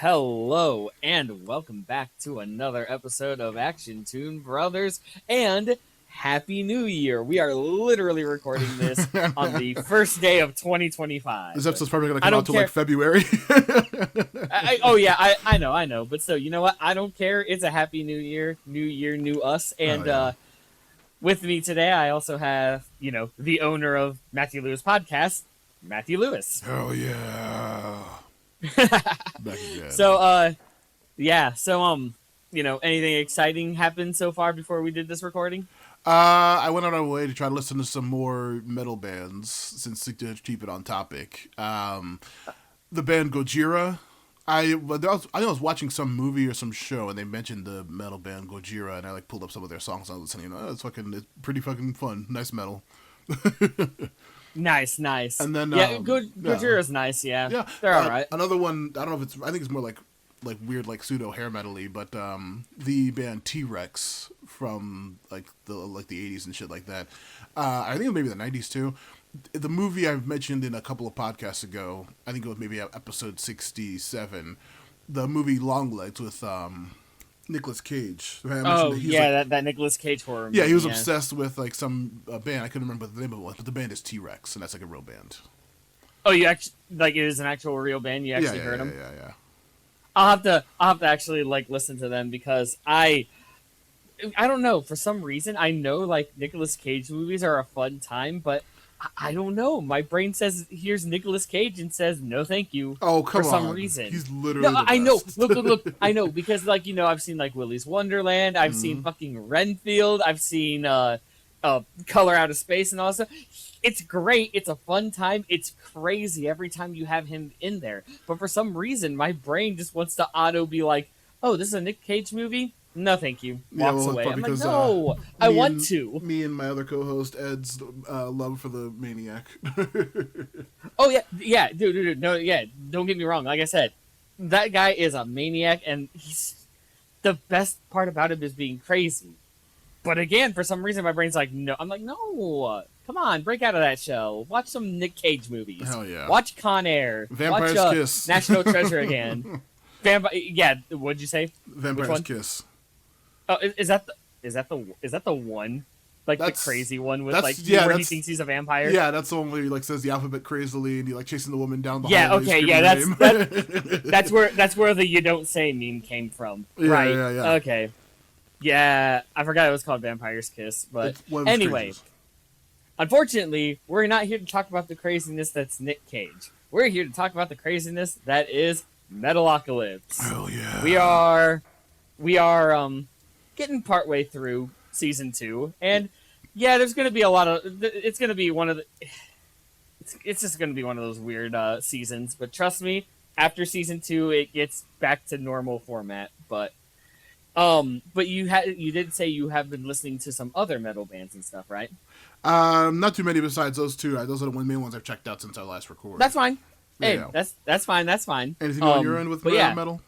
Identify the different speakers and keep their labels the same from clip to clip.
Speaker 1: Hello, and welcome back to another episode of Action Toon Brothers, and Happy New Year! We are literally recording this on the first day of 2025.
Speaker 2: This episode's probably going to come out to like February.
Speaker 1: I know, but so, you know what? I don't care. It's a Happy New Year, new us, and with me today, I also have, the owner of Matthew Lewis Podcast, Matthew Lewis.
Speaker 2: Hell yeah. Back again.
Speaker 1: So, anything exciting happened so far before we did this recording?
Speaker 2: I went on our way to try to listen to some more metal bands, since to keep it on topic. The band Gojira. I was watching some movie or some show, and they mentioned the metal band Gojira, and I pulled up some of their songs. And I was listening. It's pretty fucking fun. Nice metal.
Speaker 1: Nice.
Speaker 2: And then
Speaker 1: Gojira's nice. Yeah, they're all right.
Speaker 2: Another one. I don't know if I think it's more like weird, pseudo hair metal-y, but the band T-Rex from the 80s and shit like that. I think it was maybe the 90s too. The movie I've mentioned in a couple of podcasts ago, I think it was maybe episode 67. The movie Longlegs with Nicolas Cage.
Speaker 1: That Nicolas Cage horror movie.
Speaker 2: Yeah, he was obsessed with some band. I couldn't remember what the name of it was, but the band is T-Rex, and that's a real band.
Speaker 1: Oh, you actually it is an actual real band? You actually heard them?
Speaker 2: Yeah.
Speaker 1: I'll have to actually listen to them, because I don't know, for some reason I know Nicolas Cage movies are a fun time, but I don't know. My brain says here's Nicolas Cage and says no thank you.
Speaker 2: Oh, come on.
Speaker 1: For some reason.
Speaker 2: He's literally the best.
Speaker 1: I know. Look. I know, because I've seen Willy's Wonderland, I've seen fucking Renfield, I've seen Color Out of Space and all that stuff. It's great. It's a fun time. It's crazy every time you have him in there. But for some reason, my brain just wants to auto be like, oh, this is a Nick Cage movie? No, thank you. Walks away. I'm
Speaker 2: because,
Speaker 1: like, no, I want to.
Speaker 2: Me and my other co-host, Ed's love for the Maniac.
Speaker 1: Oh, yeah, dude. No, yeah, don't get me wrong. Like I said, that guy is a maniac, and he's the best part about him is being crazy. But again, for some reason, my brain's like, no. I'm like, no. Come on, break out of that shell. Watch some Nick Cage movies.
Speaker 2: Hell yeah.
Speaker 1: Watch Con Air.
Speaker 2: Vampire's
Speaker 1: Watch
Speaker 2: Kiss.
Speaker 1: National Treasure again. What'd you say?
Speaker 2: Vampire's Kiss.
Speaker 1: Oh, is that the one? The crazy one with where he thinks he's a vampire?
Speaker 2: Yeah, that's the one where he says the alphabet crazily and he chasing the woman down the
Speaker 1: hallway.
Speaker 2: Yeah,
Speaker 1: that's where the "you don't say" meme came from.
Speaker 2: Yeah,
Speaker 1: right.
Speaker 2: Yeah.
Speaker 1: Okay. Yeah, I forgot it was called Vampire's Kiss, but anyway. Unfortunately, we're not here to talk about the craziness that's Nick Cage. We're here to talk about the craziness that is Metalocalypse.
Speaker 2: Hell yeah.
Speaker 1: We are getting partway through season 2, and there's going to be a lot of it's going to be one of the it's just going to be one of those weird seasons, but trust me, after season 2 it gets back to normal format, but you did say you have been listening to some other metal bands and stuff, right?
Speaker 2: Not too many besides those two. Those are the main ones I've checked out since our last record.
Speaker 1: That's fine. Hey, that's fine.
Speaker 2: Anything on your end with metal?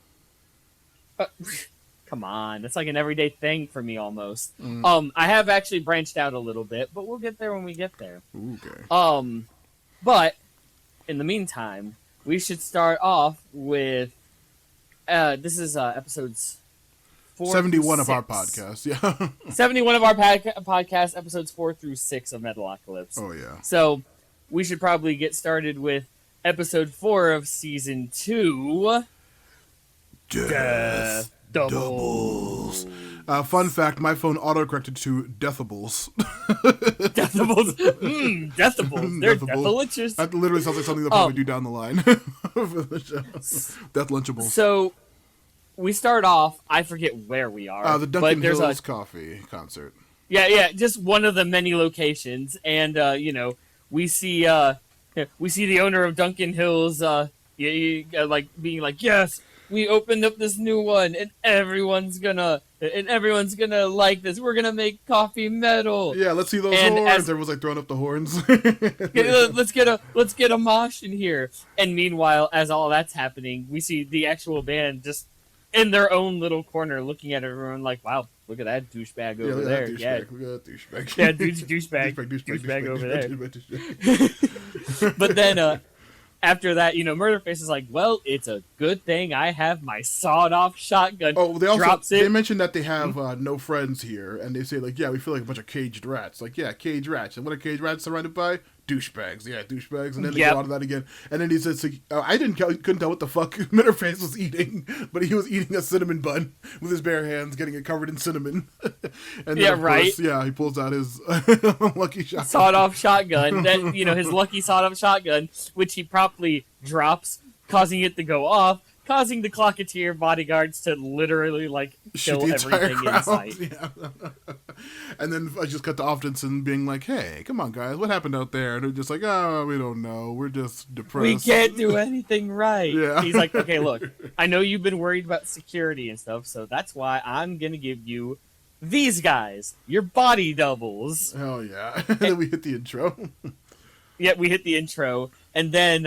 Speaker 1: Come on, that's like an everyday thing for me almost. I have actually branched out a little bit, but we'll get there when we get there.
Speaker 2: Okay.
Speaker 1: But in the meantime, we should start off with this is episodes
Speaker 2: 71 of our podcast, yeah.
Speaker 1: 71 of our podcast, episodes 4 through 6 of Metalocalypse.
Speaker 2: Oh, yeah.
Speaker 1: So, we should probably get started with episode 4 of season 2.
Speaker 2: Dethdoubles. Fun fact, my phone autocorrected to Dethdoubles.
Speaker 1: Dethdoubles? Dethdoubles. They're delicious.
Speaker 2: That literally sounds like something they'll probably do down the line for the show. Death Lunchables.
Speaker 1: So, we start off, I forget where we are.
Speaker 2: The Duncan Hills Coffee concert.
Speaker 1: Yeah, just one of the many locations. And, we see the owner of Duncan Hills, being like, yes, we opened up this new one, and everyone's gonna like this. We're gonna make coffee metal.
Speaker 2: Yeah, let's see those horns. Everyone's throwing up the horns.
Speaker 1: let's get a mosh in here. And meanwhile, as all that's happening, we see the actual band just in their own little corner, looking at everyone like, "Wow, look at that douchebag over there."
Speaker 2: Look at that douchebag.
Speaker 1: Yeah, douchebag over there. But then, after that, Murderface is like, well, it's a good thing I have my sawed-off shotgun.
Speaker 2: Oh,
Speaker 1: Drops it.
Speaker 2: they mentioned that they have no friends here, and they say like, yeah, we feel like a bunch of caged rats. Like, yeah, caged rats. And what are caged rats surrounded by? Douchebags. Yeah, douchebags. And then they go on to that again. And then he says, like, couldn't tell what the fuck Murderface was eating, but he was eating a cinnamon bun with his bare hands, getting it covered in cinnamon. And then, course, he pulls out his lucky shotgun.
Speaker 1: Sawed-off shotgun. That, his lucky sawed-off shotgun, which he promptly drops, causing it to go off, causing the Clocketeer bodyguards to literally, kill everything in sight.
Speaker 2: Yeah. And then I just cut to Oftenson being like, hey, come on, guys, what happened out there? And they're just like, oh, we don't know. We're just depressed.
Speaker 1: We can't do anything right.
Speaker 2: Yeah.
Speaker 1: He's like, okay, look, I know you've been worried about security and stuff, so that's why I'm going to give you these guys, your body doubles.
Speaker 2: Hell yeah. And then we hit the intro.
Speaker 1: Yeah, we hit the intro, and then,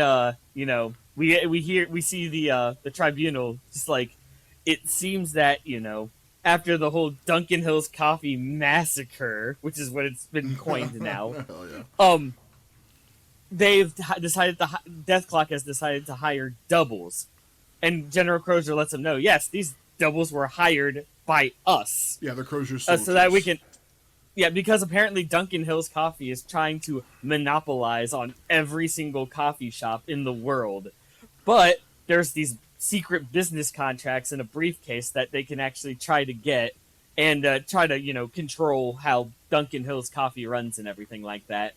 Speaker 1: we see the tribunal, just like, it seems that, after the whole Duncan Hills Coffee massacre, which is what it's been coined now,
Speaker 2: Hell yeah.
Speaker 1: they've decided Deathklok has decided to hire doubles, and General Crozier lets them know, yes, these doubles were hired by us.
Speaker 2: Yeah, they're Crozier's soldiers.
Speaker 1: So that we can, because apparently Duncan Hills Coffee is trying to monopolize on every single coffee shop in the world, but there's these secret business contracts in a briefcase that they can actually try to get and try to, control how Duncan Hills Coffee runs and everything like that.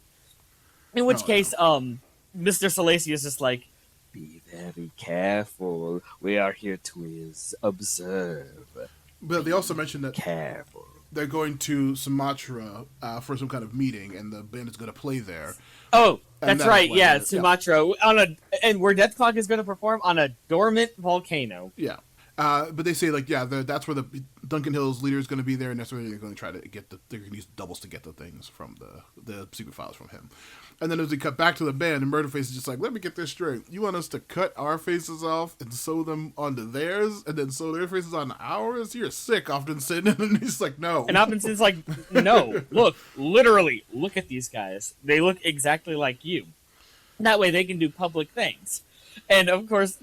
Speaker 1: In which case, Mr. Salacy is just like, be very careful. We are here to observe.
Speaker 2: But they also mentioned that
Speaker 1: careful.
Speaker 2: They're going to Sumatra for some kind of meeting, and the band is going to play there.
Speaker 1: Oh, that's right. Yeah, Sumatra and where Deathklok is going to perform on a dormant volcano.
Speaker 2: Yeah, but they say that's where the Duncan Hills leader is going to be there, and that's where they're going to try to get they're going to use doubles to get the things from the secret files from him. And then as we cut back to the band, and Murderface is just like, let me get this straight. You want us to cut our faces off and sew them onto theirs, and then sew their faces on ours? You're sick, Oftenson. And he's like, no.
Speaker 1: And Oftenson's like, no. Look, literally, look at these guys. They look exactly like you. That way they can do public things. And, of course,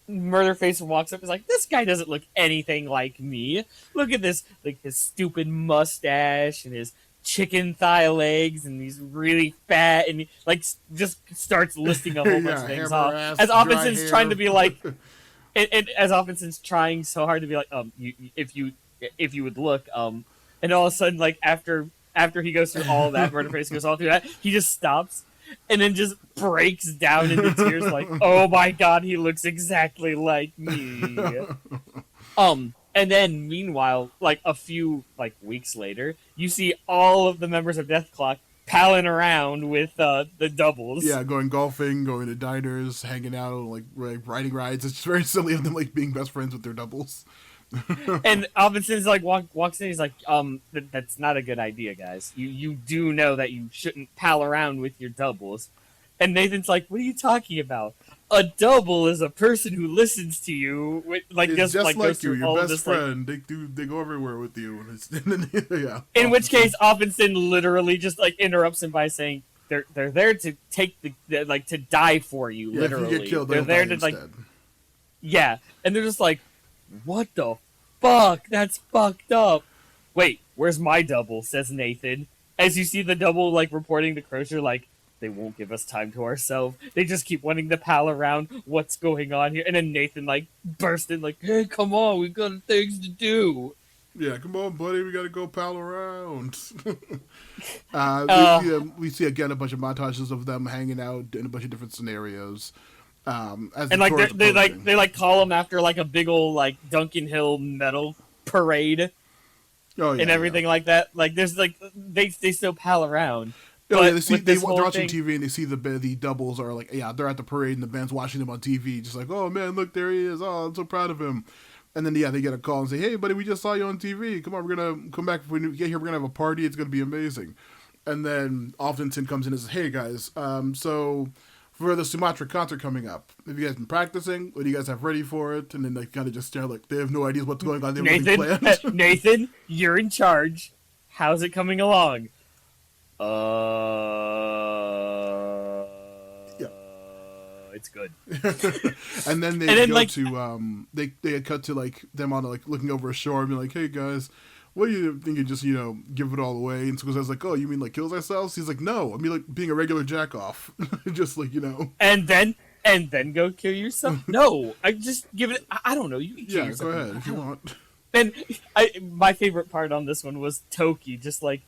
Speaker 1: Murderface walks up and is like, this guy doesn't look anything like me. Look at this, his stupid mustache and his chicken thigh legs, and he's really fat, and he just starts listing a whole bunch of things off. As Offenson's trying to be like, and as Offenson's trying so hard to be like, if you would look, and all of a sudden, after he goes through all of that, Murderface goes all through that, he just stops, and then just breaks down into tears, like, oh my god, he looks exactly like me. And then, meanwhile, a few weeks later, you see all of the members of Deathklok palling around with the doubles.
Speaker 2: Yeah, going golfing, going to diners, hanging out, riding rides. It's just very silly of them being best friends with their doubles.
Speaker 1: And Alvinson's walks in. He's like, that's not a good idea, guys. You do know that you shouldn't pal around with your doubles. And Nathan's like, what are you talking about? A double is a person who listens to you,
Speaker 2: just like you, your best friend. They go everywhere with you. Yeah.
Speaker 1: In which case, Offenson literally just interrupts him by saying, "They're there to take to die for you."
Speaker 2: Yeah,
Speaker 1: literally,
Speaker 2: if you get killed,
Speaker 1: they're there to
Speaker 2: instead.
Speaker 1: Yeah, and they're just like, "What the fuck? That's fucked up." Wait, where's my double? Says Nathan. As you see the double reporting to Crozier, they won't give us time to ourselves. They just keep wanting to pal around what's going on here. And then Nathan burst in hey, come on, we've got things to do.
Speaker 2: Yeah, come on, buddy, we gotta go pal around. We see again a bunch of montages of them hanging out in a bunch of different scenarios. They
Speaker 1: call them after a big old Duncan Hill metal parade.
Speaker 2: Oh, yeah,
Speaker 1: and everything like that. There's they still pal around.
Speaker 2: Oh, yeah, they're watching TV and they see the doubles are they're at the parade and the band's watching them on TV, just oh man, look, there he is. Oh, I'm so proud of him. And then they get a call and say, hey buddy, we just saw you on TV. Come on, we're gonna come back when we get here. We're gonna have a party. It's gonna be amazing. And then Oftenson comes in and says, hey guys, so for the Sumatra concert coming up, have you guys been practicing? What do you guys have ready for it? And then they kind of just stare they have no idea what's going on. They planned.
Speaker 1: Nathan, you're in charge. How's it coming along?
Speaker 2: Yeah.
Speaker 1: it's good.
Speaker 2: And then they
Speaker 1: And then,
Speaker 2: go
Speaker 1: like,
Speaker 2: to they cut to like them on like looking over a shore and be like, hey guys, what do you think? You just give it all away? And Squizzo's like, oh, you mean like kills ourselves? He's like, no, I mean like being a regular jack off, just like
Speaker 1: and then go kill yourself. No, I just give it. I don't know. You can kill
Speaker 2: Yeah,
Speaker 1: yourself.
Speaker 2: go ahead if you want.
Speaker 1: Then my favorite part on this one was Toki, just like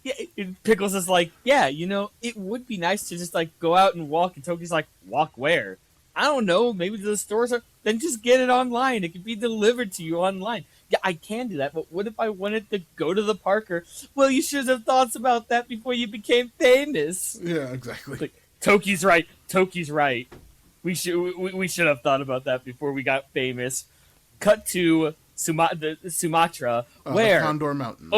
Speaker 1: yeah, Pickles is like, yeah, it would be nice to just like go out and walk, and Toki's like, walk where? I don't know, maybe to the stores. Then just get it online. It can be delivered to you online. Yeah, I can do that, but what if I wanted to go to the Parker? Well, you should have thoughts about that before you became famous.
Speaker 2: Yeah, exactly.
Speaker 1: Like, Toki's right. Toki's right. We should have thought about that before we got famous. Cut to Sumatra, where
Speaker 2: the Condor Mountain.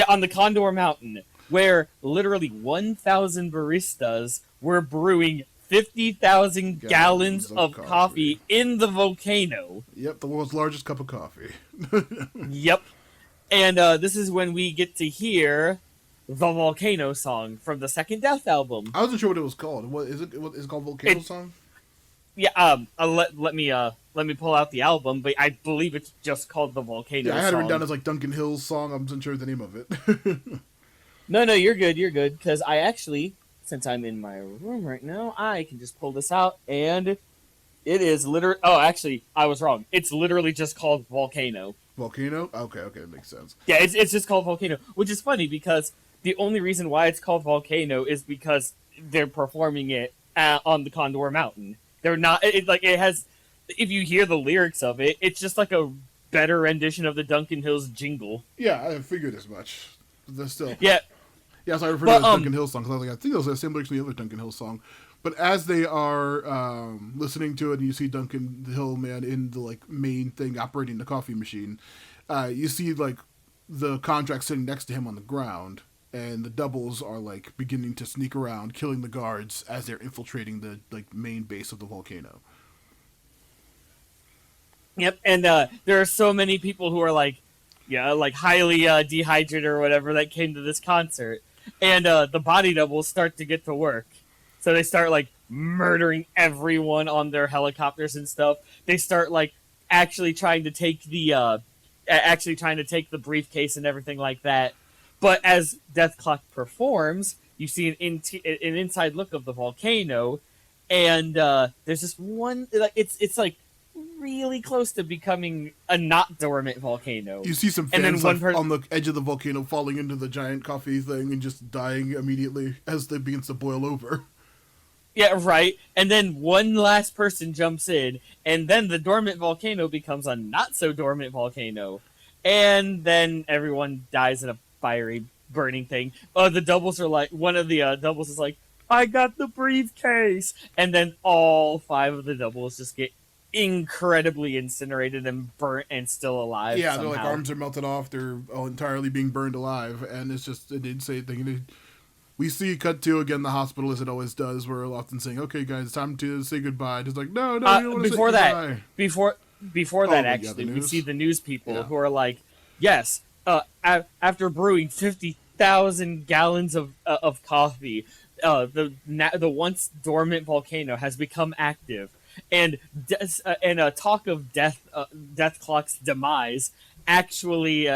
Speaker 1: On the Condor Mountain, where literally 1,000 baristas were brewing 50,000 gallons of coffee in the volcano.
Speaker 2: Yep, the world's largest cup of coffee.
Speaker 1: Yep. And this is when we get to hear the Volcano song from the second Death album.
Speaker 2: I wasn't sure what it was called. What is it? What is it called? Volcano song?
Speaker 1: Yeah. Let me pull out the album, but I believe it's just called the Volcano song.
Speaker 2: Yeah, I had it written down as like Duncan Hill's song. I wasn't sure the name of it.
Speaker 1: No, you're good. You're good, because I actually, since I'm in my room right now, I can just pull this out, and it is literally... Oh, actually, I was wrong. It's literally just called Volcano.
Speaker 2: Volcano? Okay, that makes sense.
Speaker 1: Yeah, it's just called Volcano, which is funny, because the only reason why it's called Volcano is because they're performing it on the Condor Mountain. They're not... It has... If you hear the lyrics of it, it's just like a better rendition of the Duncan Hills jingle.
Speaker 2: Yeah, I figured as much. But still...
Speaker 1: Yeah.
Speaker 2: Yeah, so I referred to it as Duncan Hill song, because I was like, I think those are the same lyrics to the other Duncan Hill song. But as they are listening to it, and you see Duncan Hill, man, in the like main thing operating the coffee machine, you see like the contract sitting next to him on the ground, and the doubles are like beginning to sneak around, killing the guards as they're infiltrating the like main base of the volcano.
Speaker 1: Yep, and there are so many people who are like highly dehydrated or whatever that came to this concert. And the body doubles start to get to work. So they start, like, murdering everyone on their helicopters and stuff. They start, like, actually trying to take the briefcase and everything like that. But as Deathklok performs, you see an inside look of the volcano, and there's just one... It's like, really close to becoming a not dormant volcano.
Speaker 2: You see some fans on the edge of the volcano falling into the giant coffee thing and just dying immediately as it begins to boil over.
Speaker 1: Yeah, right. And then one last person jumps in, and then the dormant volcano becomes a not so dormant volcano. And then everyone dies in a fiery burning thing. The doubles are like, one of the doubles is like, I got the briefcase. And then all 5 of the doubles just get incredibly incinerated and burnt and still alive.
Speaker 2: Yeah,
Speaker 1: somehow.
Speaker 2: their like arms are melted off. They're all entirely being burned alive, and it's just an insane thing. We see cut to again the hospital as it always does. We're often saying, "Okay, guys, it's time to say goodbye." It's like, no, you don't want to say goodbye.
Speaker 1: Before that, actually, we see the news people who are like, "Yes, after brewing 50,000 gallons of coffee, the once dormant volcano has become active." And talk of Deathklok's demise actually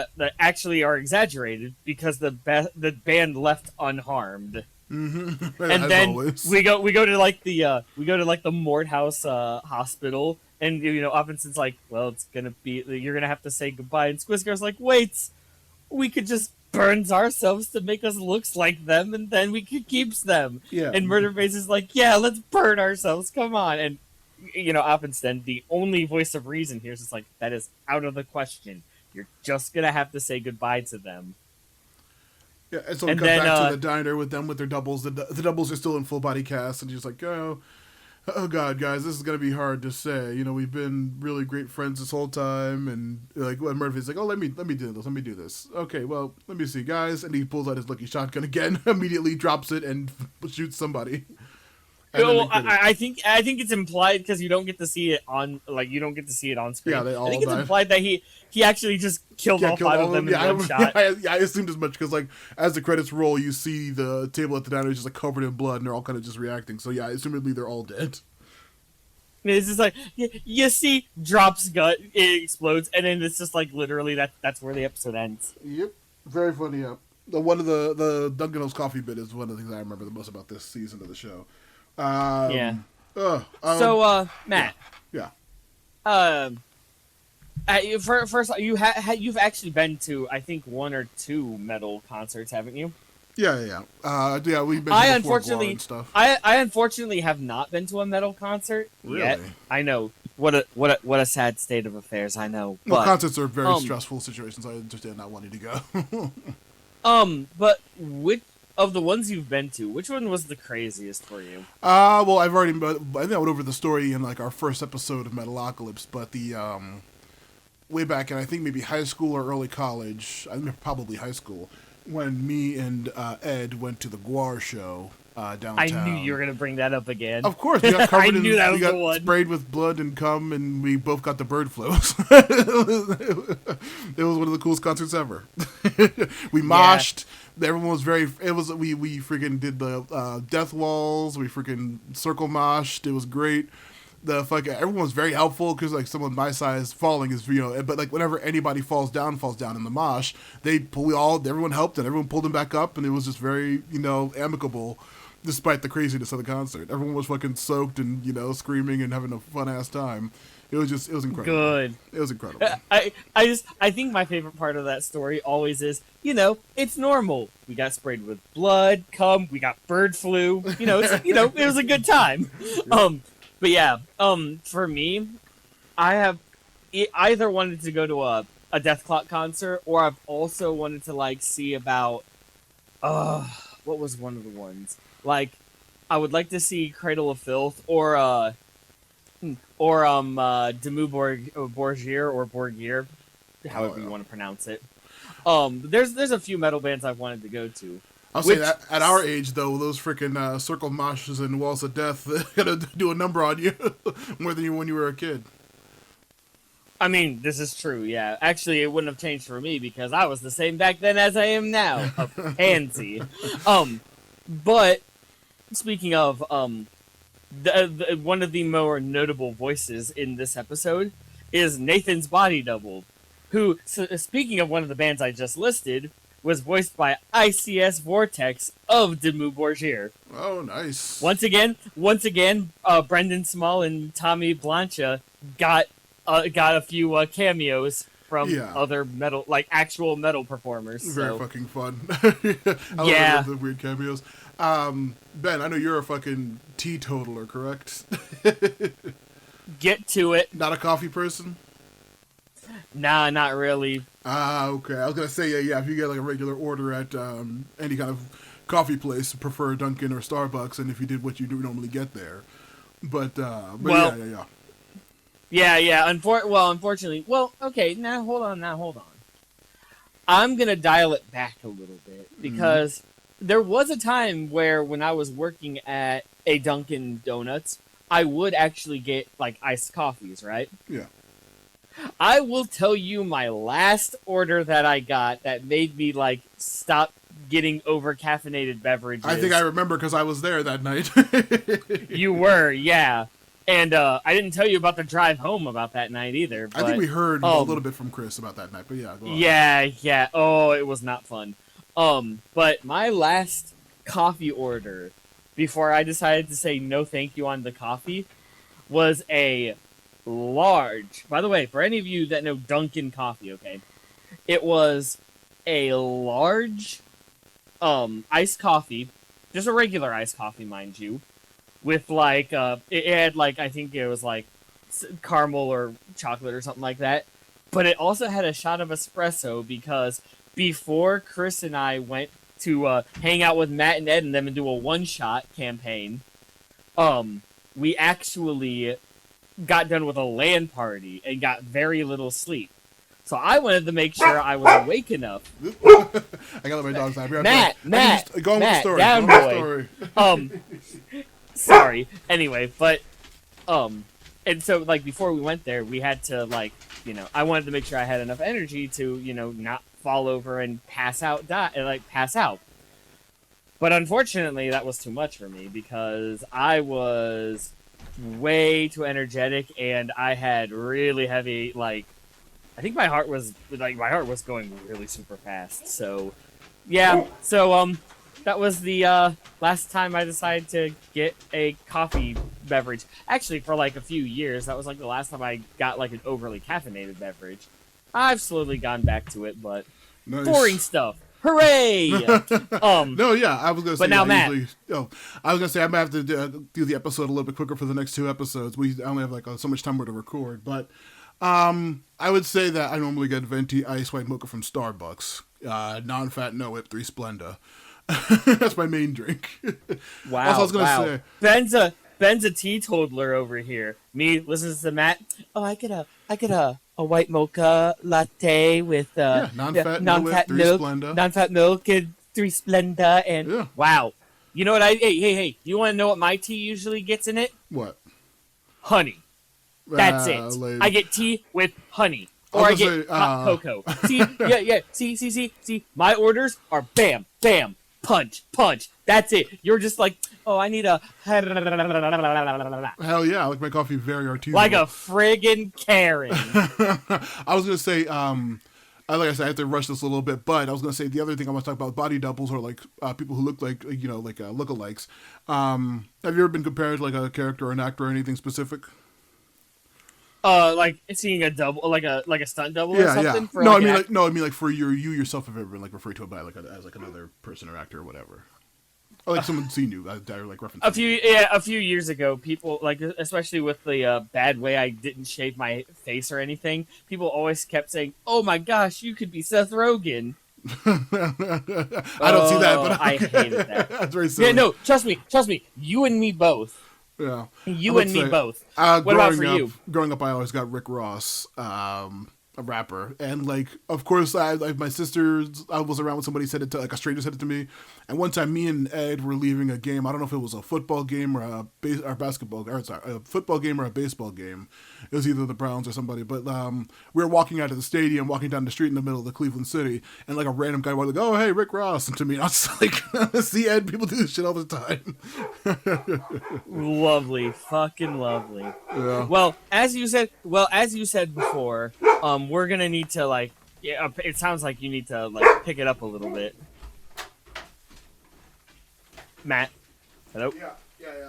Speaker 1: are examinated because the band left unharmed.
Speaker 2: Mm-hmm.
Speaker 1: And
Speaker 2: as
Speaker 1: then
Speaker 2: always.
Speaker 1: we go to the Mordhaus hospital, and Offenson's like, well, you're gonna have to say goodbye, and Squisker's like, wait, we could just burn ourselves to make us looks like them, and then we could keep them.
Speaker 2: Yeah.
Speaker 1: And Murderface is like, yeah, let's burn ourselves, come on. And Offenstein, the only voice of reason here is just like, that is out of the question. You're just gonna have to say goodbye to them.
Speaker 2: Yeah, and so we come back to the diner with them with their doubles. The doubles are still in full body cast, and just like, oh god, guys, this is gonna be hard to say. We've been really great friends this whole time, and like when Murphy's like, oh, let me do this. Okay, well, let me see, guys, and he pulls out his lucky shotgun again, immediately drops it and shoots somebody.
Speaker 1: Well, I think it's implied because you don't get to see it on screen.
Speaker 2: Yeah, they all
Speaker 1: I think it's
Speaker 2: die.
Speaker 1: implied that he actually just killed all 5 of them in one shot.
Speaker 2: I assumed as much because like as the credits roll, you see the table at the diner is just like covered in blood, and they're all kind of just reacting. So yeah, assumedly they're all dead.
Speaker 1: It's just like you see, drops gut, it explodes, and then it's just like literally that's where the episode ends.
Speaker 2: Yep, very funny. Yep. One of the Dunkin' coffee bit is one of the things I remember the most about this season of the show.
Speaker 1: Yeah.
Speaker 2: So,
Speaker 1: Matt,
Speaker 2: yeah.
Speaker 1: um, first you've actually been to I think one or two metal concerts, haven't you?
Speaker 2: Yeah, we've been
Speaker 1: I
Speaker 2: to the
Speaker 1: unfortunately,
Speaker 2: and stuff.
Speaker 1: I unfortunately have not been to a metal concert yet.
Speaker 2: Really?
Speaker 1: I know what a sad state of affairs. I know.
Speaker 2: Well,
Speaker 1: But,
Speaker 2: concerts are very stressful situations. I understand not wanting to go.
Speaker 1: but which of the ones you've been to, which one was the craziest for you?
Speaker 2: Well, I think I went over the story in like our first episode of Metalocalypse, but the way back in I think maybe high school or early college, I think probably high school, when me and Ed went to the Guar show downtown.
Speaker 1: I knew you were gonna bring that up again.
Speaker 2: Of course, we got covered
Speaker 1: I knew that was
Speaker 2: we got
Speaker 1: the one.
Speaker 2: sprayed with blood and cum, and we both got the bird flu. It was one of the coolest concerts ever. We moshed. Everyone was very. It was we freaking did the death walls. We freaking circle moshed. It was great. Everyone was very helpful because like someone my size falling is but like whenever anybody falls down in the mosh, everyone helped and everyone pulled them back up, and it was just very amicable. Despite the craziness of the concert, everyone was fucking soaked and screaming and having a fun ass time. It was incredible.
Speaker 1: Good.
Speaker 2: It was incredible.
Speaker 1: I think my favorite part of that story always is, it's normal. We got sprayed with blood, cum, we got bird flu. It was a good time. But yeah, for me, I have either wanted to go to a Deathklok concert, or I've also wanted to see about what was one of the ones? Like, I would like to see Cradle of Filth or Demu Borgir or Borgir, however you want to pronounce it. There's a few metal bands I've wanted to go to.
Speaker 2: I'll say that at our age, though, those freaking circle moshes and walls of death gonna do a number on you more than when you were a kid.
Speaker 1: I mean, this is true, yeah. Actually, it wouldn't have changed for me because I was the same back then as I am now, a pansy. But speaking of one of the more notable voices in this episode is Nathan's body double, who, speaking of one of the bands I just listed, was voiced by ICS Vortex of Demu Borgir.
Speaker 2: Oh, nice.
Speaker 1: Once again, Brendan Small and Tommy Blancha got a few cameos from other metal, actual metal performers.
Speaker 2: Very fucking fun. I love the weird cameos. Ben, I know you're a fucking teetotaler, correct?
Speaker 1: Get to it.
Speaker 2: Not a coffee person?
Speaker 1: Nah, not really.
Speaker 2: Okay. I was gonna say, yeah, if you get like a regular order at any kind of coffee place, prefer Dunkin' or Starbucks, and if you did what you do normally get there. But yeah.
Speaker 1: Yeah. Unfortunately, okay. Now hold on. I'm gonna dial it back a little bit because there was a time where when I was working at a Dunkin' Donuts, I would actually get iced coffees, right?
Speaker 2: Yeah.
Speaker 1: I will tell you my last order that I got that made me stop getting over caffeinated beverages.
Speaker 2: I think I remember because I was there that night.
Speaker 1: You were, yeah. And I didn't tell you about the drive home about that night either. But,
Speaker 2: I think we heard a little bit from Chris about that night, but yeah, go on.
Speaker 1: Yeah. Oh, it was not fun. But my last coffee order before I decided to say no thank you on the coffee was a large, by the way, for any of you that know Dunkin' coffee, okay, it was a large iced coffee, just a regular iced coffee, mind you, with it had I think it was caramel or chocolate or something like that, but it also had a shot of espresso because before Chris and I went to hang out with Matt and Ed and them and do a one-shot campaign, we actually got done with a LAN party and got very little sleep. So I wanted to make sure I was awake enough.
Speaker 2: I gotta let my dogs out.
Speaker 1: Matt,
Speaker 2: go on with the story.
Speaker 1: Down boy. Sorry. Anyway, but and so before we went there, we had to I wanted to make sure I had enough energy to not fall over and pass out. Pass out. But unfortunately, that was too much for me because I was way too energetic, and I had really heavy, like, I think my heart was going really super fast. So, yeah. So, that was the last time I decided to get a coffee beverage. Actually, for like a few years, that was like the last time I got like an overly caffeinated beverage. I've slowly gone back to it, but
Speaker 2: Nice.
Speaker 1: boring stuff. Hooray!
Speaker 2: No, yeah, I was gonna say.
Speaker 1: But now, Matt.
Speaker 2: I was gonna say I might have to do the episode a little bit quicker for the next 2 episodes. I only have like so much time more to record, but I would say that I normally get venti ice white mocha from Starbucks, non-fat, no whip, 3 Splenda. That's my main drink.
Speaker 1: Wow!
Speaker 2: Also, I was gonna
Speaker 1: say Ben's a teetotaler over here. Me listens to Matt. Oh, I get a white mocha latte with
Speaker 2: non-fat, no whip, 3
Speaker 1: milk,
Speaker 2: Splenda.
Speaker 1: non-fat milk and 3 Splenda, and wow. You know what hey, you want to know what my tea usually gets in it?
Speaker 2: What?
Speaker 1: Honey. That's it. I get tea with honey. Or I get hot cocoa. See, yeah. See. My orders are bam, bam, punch. That's it. You're just like, oh, I need a...
Speaker 2: Hell yeah, I like my coffee very artisanal.
Speaker 1: Like a friggin' Karen.
Speaker 2: I was going to say, like I said, I have to rush this a little bit, but I was going to say the other thing I want to talk about, body doubles, or like people who look like, lookalikes. Have you ever been compared to like a character or an actor or anything specific?
Speaker 1: Like seeing a double, like a stunt double or something.
Speaker 2: Yeah.
Speaker 1: For
Speaker 2: No,
Speaker 1: like
Speaker 2: I mean like for you yourself have ever been like referred to by as like another person or actor or whatever. Or like someone seen you, like referencing.
Speaker 1: A few years ago, people like, especially with the bad way I didn't shave my face or anything, people always kept saying, "Oh my gosh, you could be Seth Rogen."
Speaker 2: I don't see that, but
Speaker 1: I hated that.
Speaker 2: That's very silly.
Speaker 1: Yeah, no, trust me, you and me both.
Speaker 2: Yeah,
Speaker 1: you and me both. What about for you?
Speaker 2: Growing up, I always got Rick Ross, a rapper, and like, of course, my sisters, I was around when somebody said it to, like a stranger said it to me, and one time me and Ed were leaving a game. I don't know if it was a football game or a basketball, or sorry, a football game or a baseball game. It was either the Browns or somebody, but we were walking out of the stadium, walking down the street in the middle of the Cleveland city, and like a random guy was like, "Oh, hey, Rick Ross," and to me, and I was like, "See, Ed, people do this shit all the time."
Speaker 1: Lovely, fucking lovely.
Speaker 2: Yeah.
Speaker 1: Well, as you said before, we're gonna need to like. Yeah, it sounds like you need to like pick it up a little bit. Matt, hello.
Speaker 2: Yeah.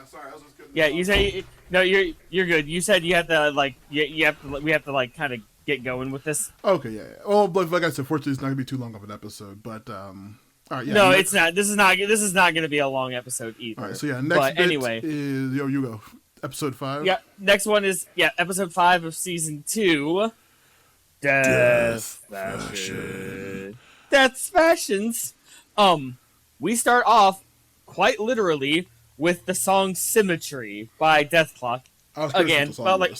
Speaker 2: Sorry, I was just good.
Speaker 1: Yeah, you say no. You're good. You said you have to like. We have to like kind of get going with this.
Speaker 2: Okay, yeah. Well, like I said, fortunately, it's not gonna be too long of an episode, but all right. Yeah.
Speaker 1: No, it's not. This is not gonna be a long episode either.
Speaker 2: All right. So yeah, next bit
Speaker 1: anyway,
Speaker 2: is you go. Episode 5.
Speaker 1: Yeah. Next one is episode 5 of season 2. Death Fashion. Death Fashions. We start off quite literally with the song "Symmetry" by Dethdoubles. Again, well, like,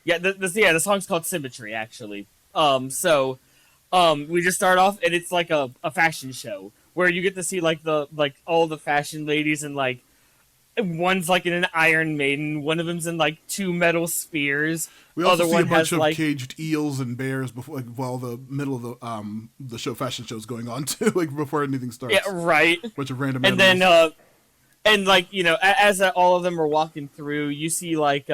Speaker 1: the song's called "Symmetry" actually. We just start off and it's like a fashion show where you get to see like all the fashion ladies, and like one's like in an Iron Maiden, one of them's in like 2 metal spears.
Speaker 2: We also see a bunch of
Speaker 1: like
Speaker 2: caged eels and bears before, like, while the middle of the fashion show's going on too, like before anything starts.
Speaker 1: Yeah, right.
Speaker 2: Bunch of random
Speaker 1: and
Speaker 2: animals.
Speaker 1: Then and like, you know, as all of them are walking through, you see like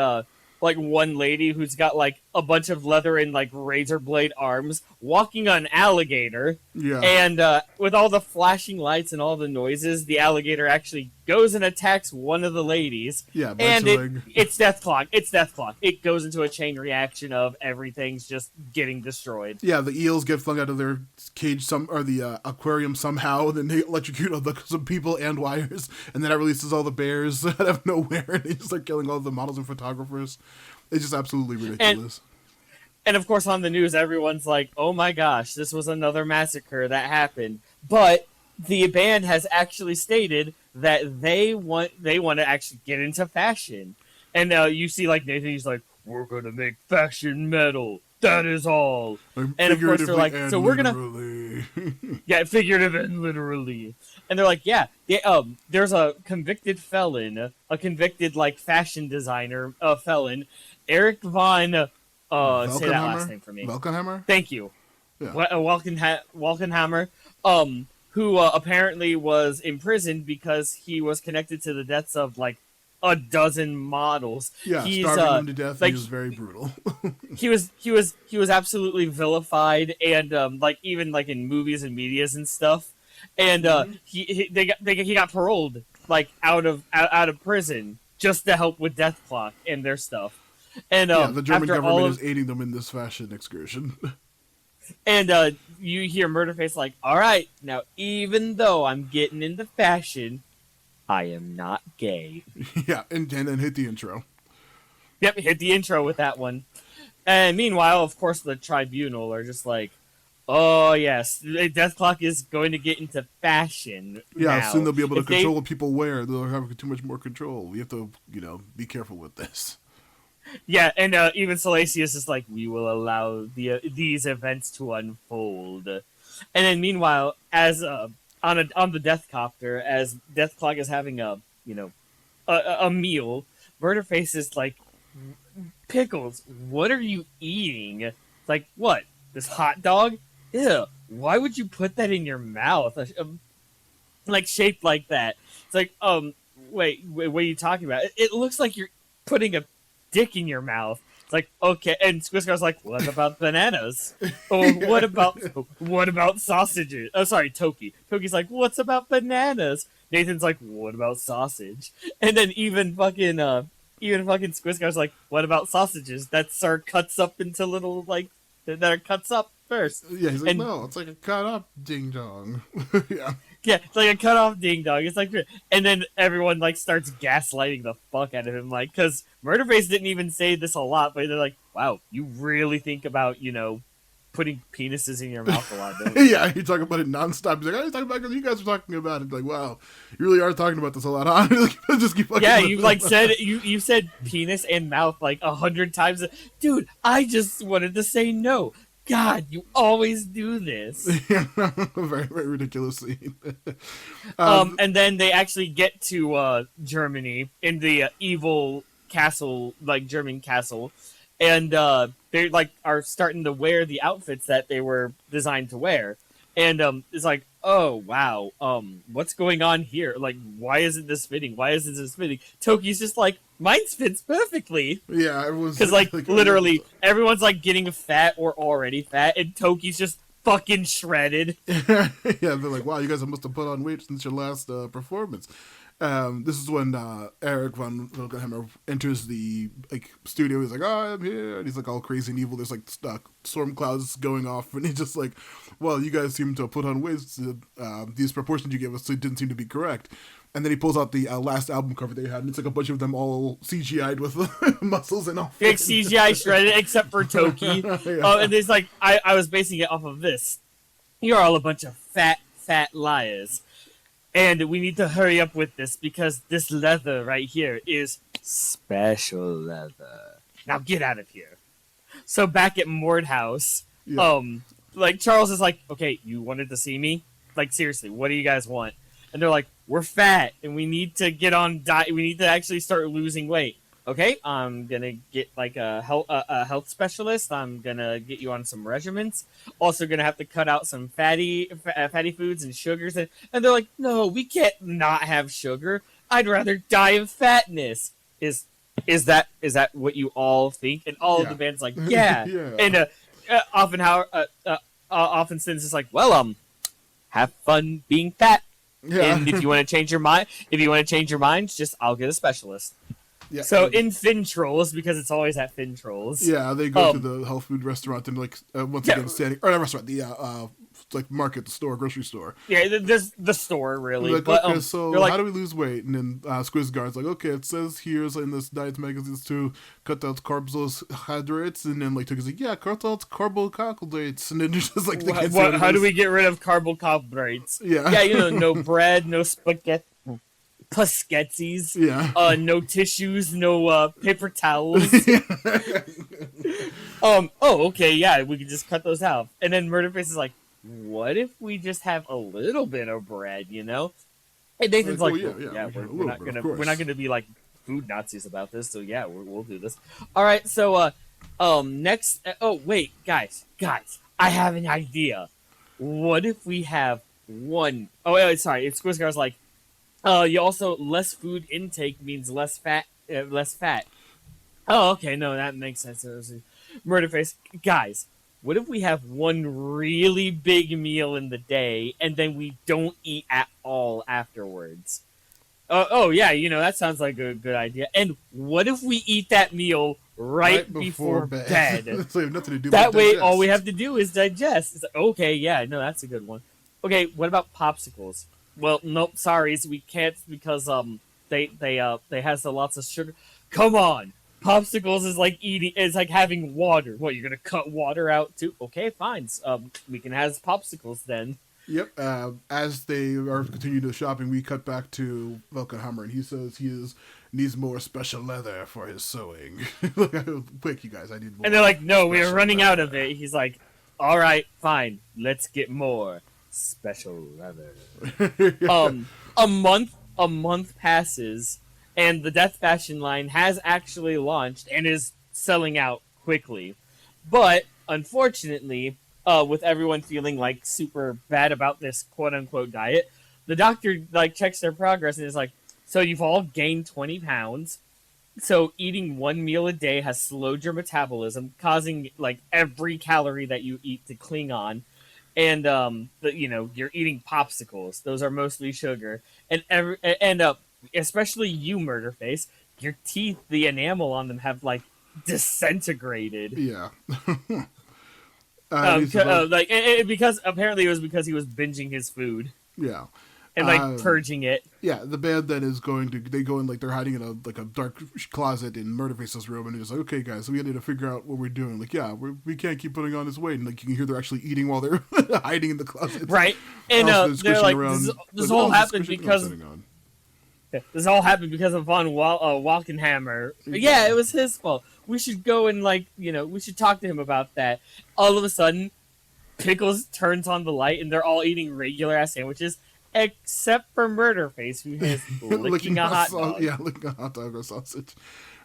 Speaker 1: one lady who's got like a bunch of leather and like razor blade arms walking on an alligator.
Speaker 2: Yeah.
Speaker 1: And with all the flashing lights and all the noises, the alligator actually goes and attacks one of the ladies.
Speaker 2: Yeah,
Speaker 1: and it's Dethdoubles. It's Dethdoubles. It goes into a chain reaction of everything's just getting destroyed.
Speaker 2: Yeah, the eels get flung out of their cage or the aquarium somehow, and then they electrocute some people and wires, and then that releases all the bears out of nowhere, and they just start killing all the models and photographers. It's just absolutely ridiculous.
Speaker 1: And of course, on the news, everyone's like, "Oh my gosh, this was another massacre that happened." But the band has actually stated that they want to actually get into fashion. And you see, like, Nathan, he's like, "We're gonna make fashion metal. That is all." And of course, they're like, "So we're gonna." Yeah, figurative and literally. And they're like, "Yeah, there's a convicted felon, a convicted like fashion designer, felon, Eric Von." Say that last name for me.
Speaker 2: Welkenhammer?
Speaker 1: Thank you.
Speaker 2: Yeah.
Speaker 1: Walkenhammer, who apparently was imprisoned because he was connected to the deaths of like a dozen models.
Speaker 2: Yeah,
Speaker 1: He's
Speaker 2: starving them to death.
Speaker 1: like
Speaker 2: He was very brutal.
Speaker 1: he was absolutely vilified, and like even like in movies and medias and stuff. And he got paroled like out of prison just to help with Deathclock and their stuff. And
Speaker 2: Yeah, the German
Speaker 1: after all
Speaker 2: government
Speaker 1: of
Speaker 2: is aiding them in this fashion excursion.
Speaker 1: and you hear Murderface like, all right, now even though I'm getting into fashion, I am not gay.
Speaker 2: Yeah, and then hit the intro.
Speaker 1: Yep, hit the intro with that one. And meanwhile, of course, the tribunal are just like, oh yes, Deathclock is going to get into fashion
Speaker 2: Yeah,
Speaker 1: now.
Speaker 2: soon they'll be able to
Speaker 1: If
Speaker 2: control what people wear. They'll have too much more control. We have to, be careful with this.
Speaker 1: Yeah, and even Salacious is like, we will allow these events to unfold. And then meanwhile, as on the Death Copter, as Deathclock is having a meal, Murderface is like, Pickles, what are you eating? It's like, what? This hot dog? Ew, why would you put that in your mouth? Like shaped like that. It's like, wait, what are you talking about? It looks like you're putting a dick in your mouth. It's like, okay, and Squiscar's like, what about bananas? Oh, what about sausages? Oh, sorry, Toki. Toki's like, what's about bananas? Nathan's like, what about sausage? And then even fucking Squiscar's like, what about sausages? That's our cuts up into little that are cuts up first.
Speaker 2: Yeah, he's like, no, it's like a cut up ding dong. Yeah.
Speaker 1: Yeah, it's like a cut off ding dong. It's like, and then everyone like starts gaslighting the fuck out of him, like, because Murderface didn't even say this a lot, but they're like, wow, you really think about putting penises in your mouth a lot, don't you?
Speaker 2: Yeah, you talk about it nonstop. He's like, I talking about it. You guys were talking about it. Like, wow, you really are talking about this a lot, huh? Just keep fucking.
Speaker 1: Yeah, you like said you said penis and mouth like 100 times. Dude, I just wanted to say no. God, you always do this.
Speaker 2: Yeah, very, very ridiculous scene.
Speaker 1: And then they actually get to Germany in the evil castle, like German castle, and they like are starting to wear the outfits that they were designed to wear, and it's like, oh wow, what's going on here? Like, why isn't this fitting? Why isn't this fitting? Toki's just like, mine fits perfectly.
Speaker 2: Yeah, it was
Speaker 1: because like literally everyone's like getting fat or already fat, and Toki's just fucking shredded.
Speaker 2: Yeah, they're like, wow, you guys must have put on weight since your last performance. This is when Eric von Wilhelmmer enters the studio. He's like, oh, I'm here, and he's like all crazy and evil. There's like storm clouds going off, and he's just like, well, you guys seem to have put on weight. These proportions you gave us didn't seem to be correct. And then he pulls out the last album cover they had, and it's like a bunch of them all CGI'd with muscles and all.
Speaker 1: Big CGI shredded, except for Toki.
Speaker 2: Yeah.
Speaker 1: And there's like, I was basing it off of this. You're all a bunch of fat liars. And we need to hurry up with this because this leather right here is special leather. Now get out of here. So back at Mord House,
Speaker 2: Yeah.
Speaker 1: like Charles is like, okay, you wanted to see me? Like seriously, what do you guys want? And they're like, we're fat and we need to get on diet. We need to actually start losing weight. Okay, I'm gonna get like a health specialist. I'm gonna get you on some regimens. Also gonna have to cut out some fatty foods and sugars. And they're like, no, we can't not have sugar. I'd rather die of fatness. Is that what you all think? And all of the band's like, yeah.
Speaker 2: Yeah.
Speaker 1: And often Sins is like, well, have fun being fat.
Speaker 2: Yeah.
Speaker 1: And if you want to change your mind, just I'll get a specialist.
Speaker 2: Yeah.
Speaker 1: So in Fin Trolls, because it's always at Fin Trolls.
Speaker 2: Yeah, they go to the health food restaurant and once again standing, or not restaurant, the market, the store, grocery store.
Speaker 1: Yeah, there's the store really.
Speaker 2: Like,
Speaker 1: but,
Speaker 2: okay, so
Speaker 1: like,
Speaker 2: how do we lose weight? And then Squizguard's like, okay, it says here in this diet magazines to cut out carbohydrates, and then Toki's like, yeah, cut out carbohydrates, and then there's just like,
Speaker 1: how do we get rid of carbohydrates?
Speaker 2: Yeah,
Speaker 1: no bread, no spaghetti. Paschetzis, no tissues, no paper towels. Okay, yeah, we could just cut those out. And then Murderface is like, what if we just have a little bit of bread, And Nathan's like, we're not gonna be like food Nazis about this, so yeah, we'll do this. All right, so next. Oh wait, guys, I have an idea. What if we have one? Oh, sorry, it's Squizgar's like, You also less food intake means less fat. Less fat. Oh, okay. No, that makes sense. It was a murder face, guys. What if we have one really big meal in the day and then we don't eat at all afterwards? Oh yeah, that sounds like a good idea. And what if we eat that meal
Speaker 2: Right
Speaker 1: right
Speaker 2: before
Speaker 1: before
Speaker 2: bed.
Speaker 1: bed?
Speaker 2: So you have nothing to do but
Speaker 1: That way, all we
Speaker 2: digest.
Speaker 1: have to do is digest. It's like, okay, yeah, no, that's a good one. Okay, what about popsicles? Well, nope, sorry, we can't because they has lots of sugar. Come on, popsicles is like eating, is like having water. What, you're gonna cut water out too? Okay, fine. We can have popsicles then.
Speaker 2: Yep. As they are continuing the shopping, we cut back to Velkenhammer, and he says needs more special leather for his sewing. Quick, you guys, I need more.
Speaker 1: And they're like, no, we are
Speaker 2: special
Speaker 1: running out of
Speaker 2: leather.
Speaker 1: it. He's like, all right, fine, let's get more special leather. A month passes, and the Death Fashion line has actually launched and is selling out quickly. But unfortunately, with everyone feeling like super bad about this quote unquote diet, the doctor like checks their progress and is like, so you've all gained 20 pounds. So eating one meal a day has slowed your metabolism, causing like every calorie that you eat to cling on. And you're eating popsicles. Those are mostly sugar, and especially you, Murderface. Your teeth, the enamel on them have like disintegrated.
Speaker 2: Yeah. And he says, well,
Speaker 1: Because apparently it was because he was binging his food
Speaker 2: yeah.
Speaker 1: and like purging it.
Speaker 2: Yeah, the band then is they go in like they're hiding in a dark closet in Murderface's room, and they're just like, okay, guys, so we need to figure out what we're doing. Like, yeah, we can't keep putting on this weight, and like you can hear they're actually eating while they're hiding in the closet,
Speaker 1: Right? And they're like, this all happened because of Walkenhammer. Yeah, it was his fault. We should go and we should talk to him about that. All of a sudden, Pickles turns on the light, and they're all eating regular ass sandwiches, except for Murderface, who is licking a hot dog.
Speaker 2: Yeah, licking a hot dog or sausage.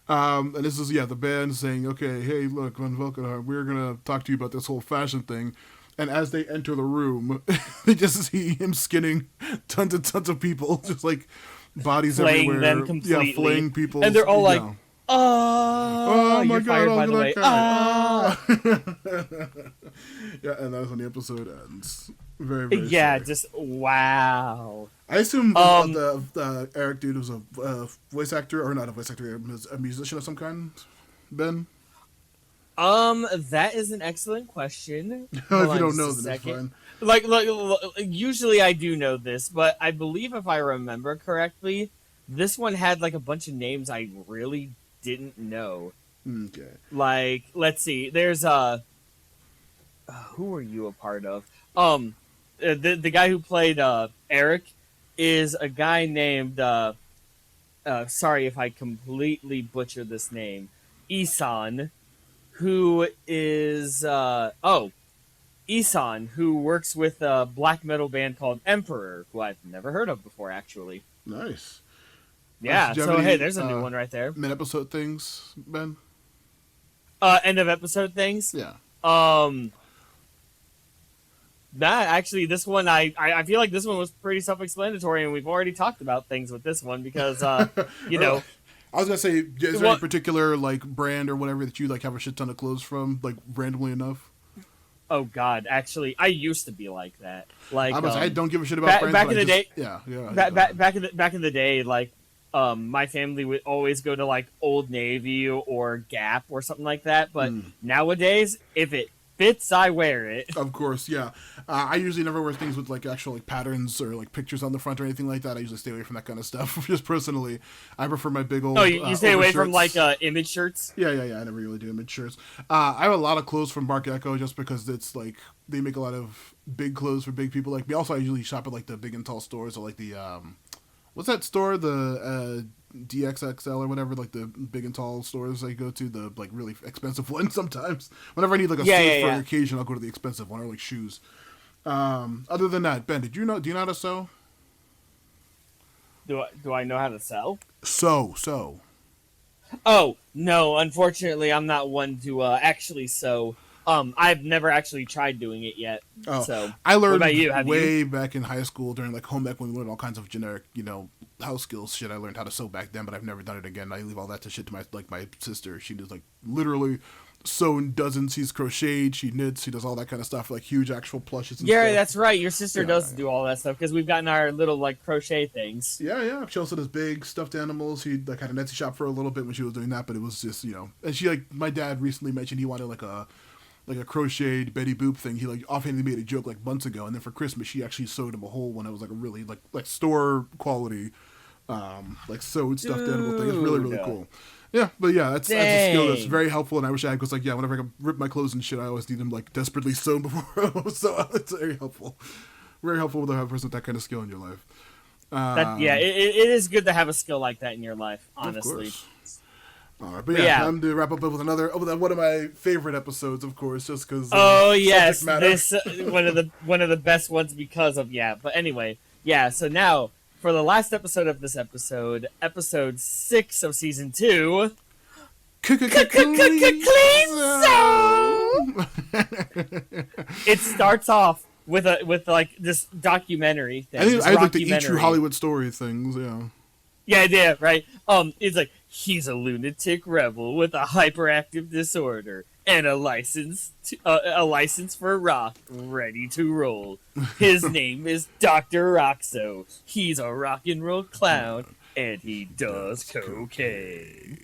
Speaker 2: And this is the band saying, okay, hey, look, Van Velkenhard, we're gonna talk to you about this whole fashion thing. And as they enter the room, they just see him skinning tons and tons of people, just like bodies
Speaker 1: Flaying
Speaker 2: everywhere.
Speaker 1: them completely.
Speaker 2: Yeah, flaying people.
Speaker 1: And they're all like,
Speaker 2: yeah.
Speaker 1: oh
Speaker 2: my
Speaker 1: you're
Speaker 2: god,
Speaker 1: fired,
Speaker 2: oh,
Speaker 1: by the way.
Speaker 2: guy.
Speaker 1: Ah.
Speaker 2: Yeah, and that's when the episode ends. Very, very
Speaker 1: Yeah,
Speaker 2: sorry.
Speaker 1: just wow.
Speaker 2: I assume the Eric dude was a voice actor, or not a voice actor, a musician of some kind, Ben?
Speaker 1: That is an excellent question.
Speaker 2: If
Speaker 1: Hold
Speaker 2: you
Speaker 1: on
Speaker 2: don't
Speaker 1: just
Speaker 2: know,
Speaker 1: a
Speaker 2: then it's
Speaker 1: second.
Speaker 2: fine.
Speaker 1: Usually I do know this, but I believe if I remember correctly, this one had like a bunch of names I really didn't know.
Speaker 2: Okay.
Speaker 1: Like, let's see. There's who are you a part of? The guy who played Eric is a guy named sorry if I completely butcher this name, Isan, who is Isan, who works with a black metal band called Emperor, who I've never heard of before, actually.
Speaker 2: Nice.
Speaker 1: Yeah,
Speaker 2: Do you have
Speaker 1: so
Speaker 2: any,
Speaker 1: hey, there's a new one right there.
Speaker 2: Mid-episode things, Ben?
Speaker 1: End of episode things.
Speaker 2: Yeah.
Speaker 1: That actually, this one I feel like this one was pretty self-explanatory, and we've already talked about things with this one because you know.
Speaker 2: I was gonna say, is there any particular like brand or whatever that you like have a shit ton of clothes from, like randomly enough?
Speaker 1: Oh God, actually, I used to be like that. Like
Speaker 2: I don't give a shit about brands.
Speaker 1: Back in the day,
Speaker 2: yeah.
Speaker 1: Back in the day, like my family would always go to like Old Navy or Gap or something like that. But nowadays, if it fits, I wear it.
Speaker 2: Of course, yeah. I usually never wear things with like actual like patterns or like pictures on the front or anything like that. I usually stay away from that kind of stuff. Just personally, I prefer my big old.
Speaker 1: Oh, you stay away from
Speaker 2: shirts.
Speaker 1: like image shirts.
Speaker 2: Yeah. I never really do image shirts. I have a lot of clothes from Mark Echo just because it's like they make a lot of big clothes for big people like me. Also, I usually shop at like the big and tall stores or like the what's that store, the DXXL or whatever, like the big and tall stores I go to, the like really expensive ones sometimes. Whenever I need like a suit for an occasion, I'll go to the expensive one, or like shoes. Other than that, Ben, do you know how to sew?
Speaker 1: Do I know how to sew?
Speaker 2: Sew.
Speaker 1: Oh no, unfortunately, I'm not one to actually sew. I've never actually tried doing it yet.
Speaker 2: Oh,
Speaker 1: so
Speaker 2: I learned
Speaker 1: what about you?
Speaker 2: Back in high school during like home ec when we learned all kinds of generic, house skills shit I learned how to sew back then, but I've never done it again. I leave all that to shit to my sister. She does like literally sewn dozens. She's crocheted, she knits, she does all that kind of stuff, like huge actual plushes and
Speaker 1: Yeah,
Speaker 2: stuff.
Speaker 1: that's right. Your sister
Speaker 2: Yeah,
Speaker 1: does
Speaker 2: yeah.
Speaker 1: do all that stuff because we've gotten our little like crochet things.
Speaker 2: Yeah. She also does big stuffed animals. She like had an Etsy shop for a little bit when she was doing that, but it was just and she like my dad recently mentioned he wanted like a crocheted Betty Boop thing. He like offhandedly made a joke like months ago, and then for Christmas she actually sewed him a whole one. It was like a really like store quality, like sewed stuffed animal thing. It's really cool. Yeah, but yeah, that's a skill that's very helpful, and I wish I had, because like whenever I can rip my clothes and shit, I always need them like desperately sewn before. So it's very helpful to have a person with that kind of skill in your life.
Speaker 1: It is good to have a skill like that in your life, honestly.
Speaker 2: Of course. All right, but yeah, time to wrap up with one of my favorite episodes, of course, just because.
Speaker 1: Oh yes, this one of the best ones because of But anyway, so now for the last episode of this episode 6 of season 2. Cleanzo. It starts off with like this documentary thing.
Speaker 2: I like the eat true Hollywood story things.
Speaker 1: Yeah, right. It's like he's a lunatic rebel with a hyperactive disorder and a license for rock, ready to roll. His name is Dr. ROCKZO. He's a rock and roll clown, and he does cocaine.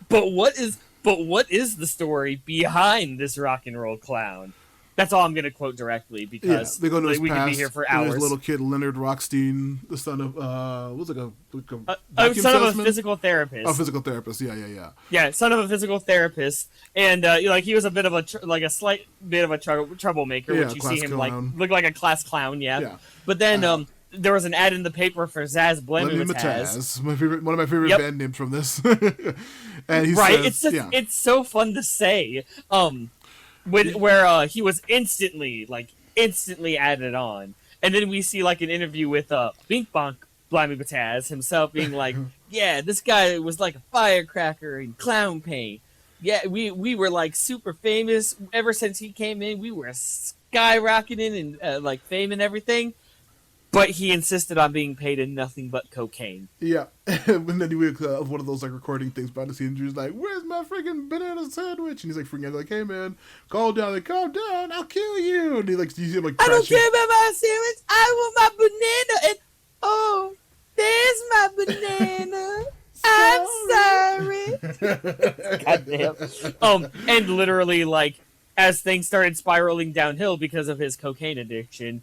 Speaker 1: But what is the story behind this rock and roll clown? That's all I'm going to quote directly because
Speaker 2: they go to his
Speaker 1: we
Speaker 2: past,
Speaker 1: could be here for hours.
Speaker 2: His little kid Leonard Rockstein, the son of
Speaker 1: son of a physical therapist.
Speaker 2: Oh, physical therapist. Yeah.
Speaker 1: Yeah, son of a physical therapist, and like he was a bit of a slight bit of a troublemaker, which you see him
Speaker 2: clown.
Speaker 1: like look like a class clown. Yeah. But then there was an ad in the paper for Zaz Blammy-Mataz.
Speaker 2: One of my favorite band names from this. And he says,
Speaker 1: it's so fun to say. Where he was instantly added on, and then we see like an interview with Bink Bonk Blammy-Mataz himself being like, yeah, this guy was like a firecracker in clown paint. Yeah, we were like super famous ever since he came in. We were skyrocketing and like fame and everything. But he insisted on being paid in nothing but cocaine.
Speaker 2: Yeah. And then he would one of those like recording things behind the scenes. He was like, "Where's my freaking banana sandwich?" And he's like freaking out, like, "Hey man, calm down, I'll kill you." And he like, you see him like,
Speaker 1: I don't care about my sandwich. I want my banana. And oh, there's my banana. I'm sorry. Goddamn. And literally like as things started spiraling downhill because of his cocaine addiction.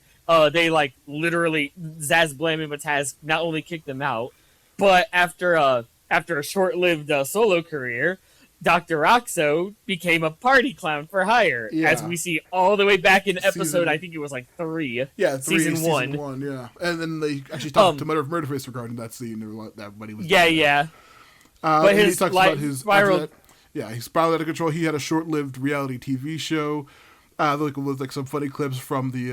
Speaker 1: They like literally Zaz Blammy-Mataz not only kicked him out, but after a short-lived solo career, Dr. ROCKZO became a party clown for hire, as we see all the way back in episode. I think it was like 3.
Speaker 2: Yeah,
Speaker 1: season 1.
Speaker 2: Yeah, and then they actually talked to Murderface regarding that scene that when he was.
Speaker 1: But
Speaker 2: he talks about his
Speaker 1: spiral.
Speaker 2: He spiraled out of control. He had a short-lived reality TV show. With like some funny clips from the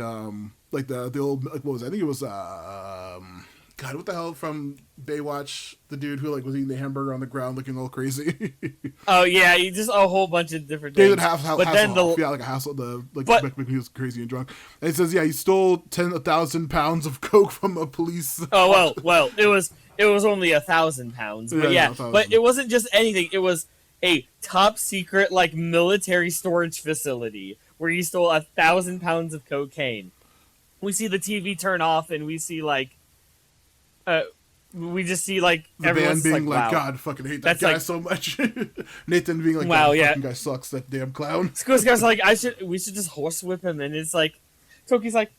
Speaker 2: the old what was it? I think it was God, what the hell, from Baywatch, the dude who like was eating the hamburger on the ground looking all crazy.
Speaker 1: Oh yeah, he just a whole bunch of different things.
Speaker 2: David Hasselhoff, he was crazy and drunk. And he says he stole 10,000 pounds of coke from a police.
Speaker 1: Oh well, it was only 1,000 pounds, but but it wasn't just anything. It was a top secret like military storage facility where he stole 1,000 pounds of cocaine. We see the TV turn off, and we see like, we just see like
Speaker 2: the
Speaker 1: everyone's
Speaker 2: band being
Speaker 1: like, wow.
Speaker 2: God, fucking hate that guy so much. Nathan being like,
Speaker 1: wow,
Speaker 2: fucking guy sucks, that damn clown.
Speaker 1: This guy's like, we should just horsewhip him, and it's like, Toki's like,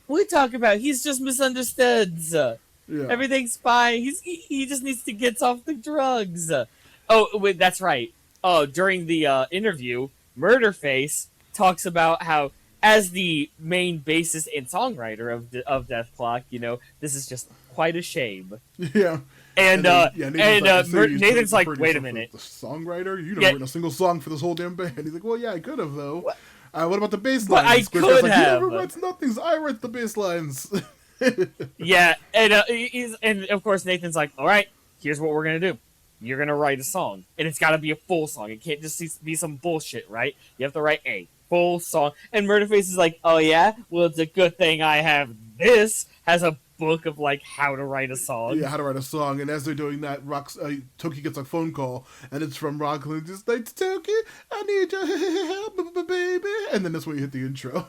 Speaker 1: what are you talking about? He's just misunderstood. Everything's fine. He just needs to get off the drugs. Oh wait, that's right. Oh, during the interview, Murderface talks about how, as the main bassist and songwriter of Dethdoubles, this is just quite a shame.
Speaker 2: Yeah.
Speaker 1: And Nathan's like, wait a minute.
Speaker 2: The songwriter? You never written a single song for this whole damn band. He's like, well, yeah, I could have, though. What about the bass lines?
Speaker 1: I could have.
Speaker 2: He never writes nothing, so I write the bass lines.
Speaker 1: Yeah, and of course Nathan's like, all right, here's what we're going to do. You're going to write a song, and it's got to be a full song. It can't just be some bullshit, right? You have to write a full song. And Murderface is like, oh yeah? Well, it's a good thing I have this. Has a book of like how to write a song.
Speaker 2: Yeah, how to write a song. And as they're doing that, Toki gets a phone call, and it's from Rockland, just like, Toki, I need your help, baby. And then that's when you hit the intro.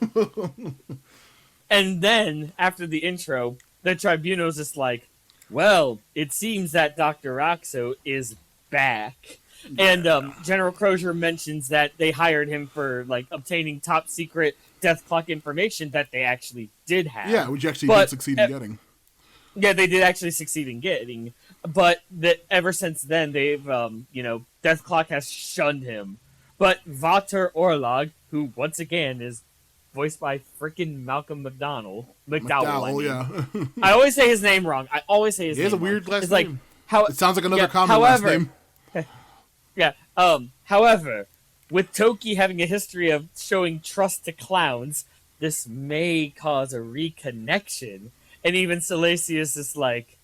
Speaker 1: And then after the intro, the tribunal's just like, well, it seems that Dr. ROCKZO is back. Yeah. And General Crozier mentions that they hired him for like obtaining top secret Dethdoubles information that they actually did have.
Speaker 2: Yeah, which actually did succeed in getting.
Speaker 1: Yeah, they did actually succeed in getting. But that ever since then, they've, Dethdoubles has shunned him. But Vater Orlog, who once again is voiced by freaking Malcolm McDowell.
Speaker 2: Yeah.
Speaker 1: I always say his name wrong. He
Speaker 2: has a weird last name.
Speaker 1: Like,
Speaker 2: it sounds like another common last name.
Speaker 1: Yeah. However, with Toki having a history of showing trust to clowns, this may cause a reconnection. And even Silesius is like,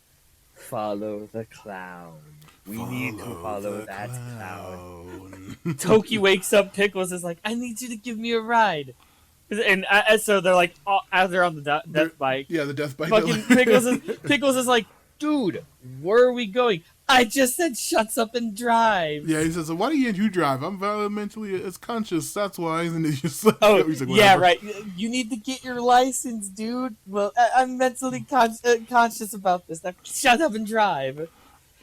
Speaker 1: follow the clown. We need to follow that clown. Toki wakes up. Pickles is like, I need you to give me a ride. And so they're like, as they're on the death bike.
Speaker 2: Yeah, the death bike.
Speaker 1: Fucking Pickles is like, dude, where are we going? I just said shuts up and drive.
Speaker 2: Yeah, he says, why can't you drive? I'm mentally as conscious, that's why. And he's just like,
Speaker 1: he's like, yeah, right. You need to get your license, dude. Well, I'm mentally conscious about this. Now, shut up and drive.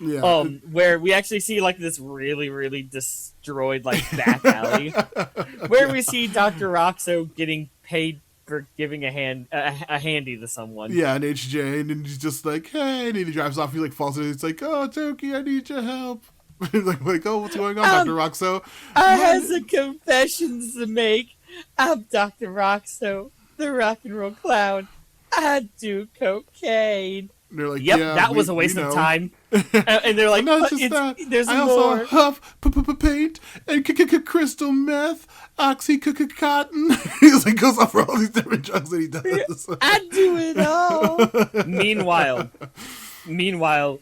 Speaker 2: Yeah.
Speaker 1: Where we actually see like this really, really destroyed like back alley, where we see Dr. ROCKZO getting paid for giving a handy to someone.
Speaker 2: Yeah, an HJ, and then he's just like, hey, and he drives off. He like falls in. It's like, oh, Toki, I need your help. like, oh, what's going on, Dr. ROCKZO?
Speaker 1: I have some confessions to make. I'm Dr. ROCKZO, the rock and roll clown. I do cocaine.
Speaker 2: They're like,
Speaker 1: yep,
Speaker 2: yeah,
Speaker 1: that was a waste of time. And they're like,
Speaker 2: not just that.
Speaker 1: There's
Speaker 2: I
Speaker 1: more.
Speaker 2: also huff paint and crystal meth, oxycotton. He's like goes off for all these different drugs that he does.
Speaker 1: I do it all. Meanwhile,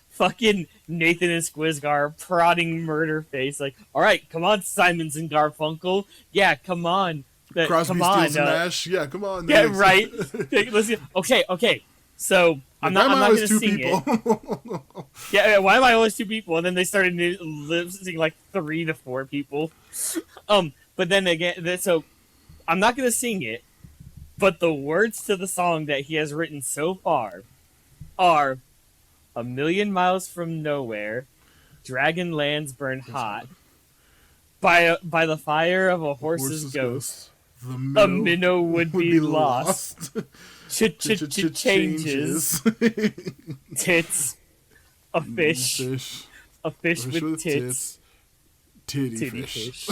Speaker 1: fucking Nathan and Squizgar prodding Murderface like, all right, come on, Simons and Garfunkel. Yeah, come on.
Speaker 2: Crosby,
Speaker 1: come on,
Speaker 2: Stills, and Nash. Yeah, come on.
Speaker 1: Yeah, right. Listen, okay. So I'm not going to sing it. Yeah, why am I always two people? And then they started listening like 3 to 4 people. But then again, so I'm not going to sing it. But the words to the song that he has written so far are "A million miles from nowhere, dragon lands burn hot. By the fire of a horse's ghost, a minnow would be lost. Changes. Tits. A fish. A fish with tits.
Speaker 2: Titty fish.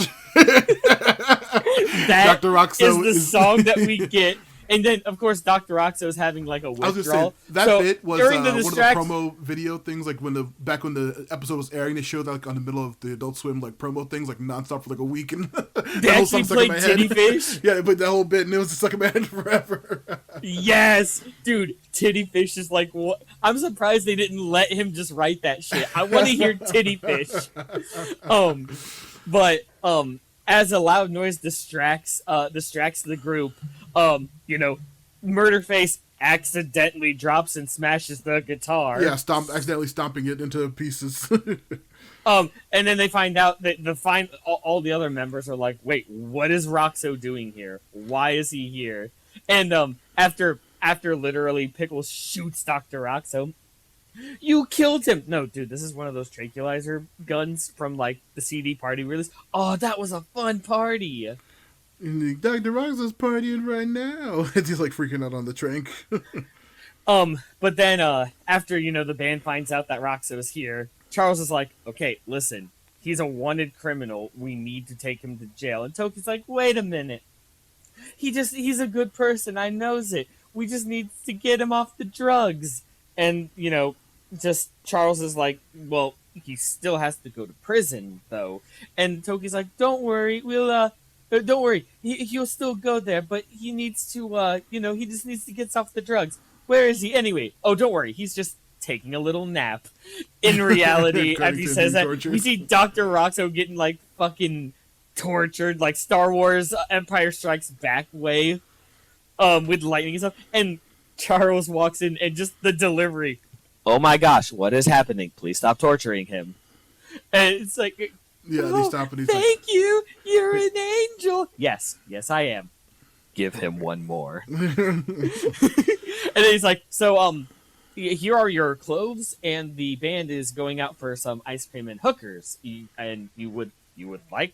Speaker 1: That
Speaker 2: Dr. ROCKZO
Speaker 1: is the song that we get. And then, of course, Dr. ROCKZO is having like a withdrawal.
Speaker 2: That bit was one of the promo video things. Like when the episode was airing, they showed that like on the middle of the Adult Swim like promo things like nonstop for like a week. And
Speaker 1: they actually played Titty Fish.
Speaker 2: Yeah, they played that whole bit, and it was stuck in my head forever.
Speaker 1: Yes, dude, Titty Fish is like what? I'm surprised they didn't let him just write that shit. I want to hear Titty Fish. But as a loud noise distracts the group. Murderface accidentally drops and smashes the guitar.
Speaker 2: Yeah, accidentally stomping it into pieces.
Speaker 1: And then they find out that all the other members are like, wait, what is ROCKZO doing here? Why is he here? And after literally Pickles shoots Dr. ROCKZO, you killed him. No, dude, this is one of those tranquilizer guns from like the CD party release. Oh, that was a fun party.
Speaker 2: And Dr. ROCKZO's partying right now. He's like freaking out on the trank.
Speaker 1: But then after the band finds out that ROCKZO is here, Charles is like, okay, listen, he's a wanted criminal. We need to take him to jail. And Toki's like, wait a minute. He's a good person. I knows it. We just need to get him off the drugs. And just Charles is like, well, he still has to go to prison though. And Toki's like, don't worry, don't worry, he'll still go there, but he needs to, he just needs to get off the drugs. Where is he anyway? Oh, don't worry, he's just taking a little nap. In reality, as he says that, we see Dr. ROCKZO getting, like, fucking tortured, like Star Wars Empire Strikes Back way, with lightning and stuff. And Charles walks in and just the delivery. Oh my gosh, what is happening? Please stop torturing him. And it's like,
Speaker 2: Yeah,
Speaker 1: oh,
Speaker 2: they stop and he's
Speaker 1: thank you. You're an angel. Yes, I am. Give him one more. And then he's like, so here are your clothes, and the band is going out for some ice cream and hookers. You like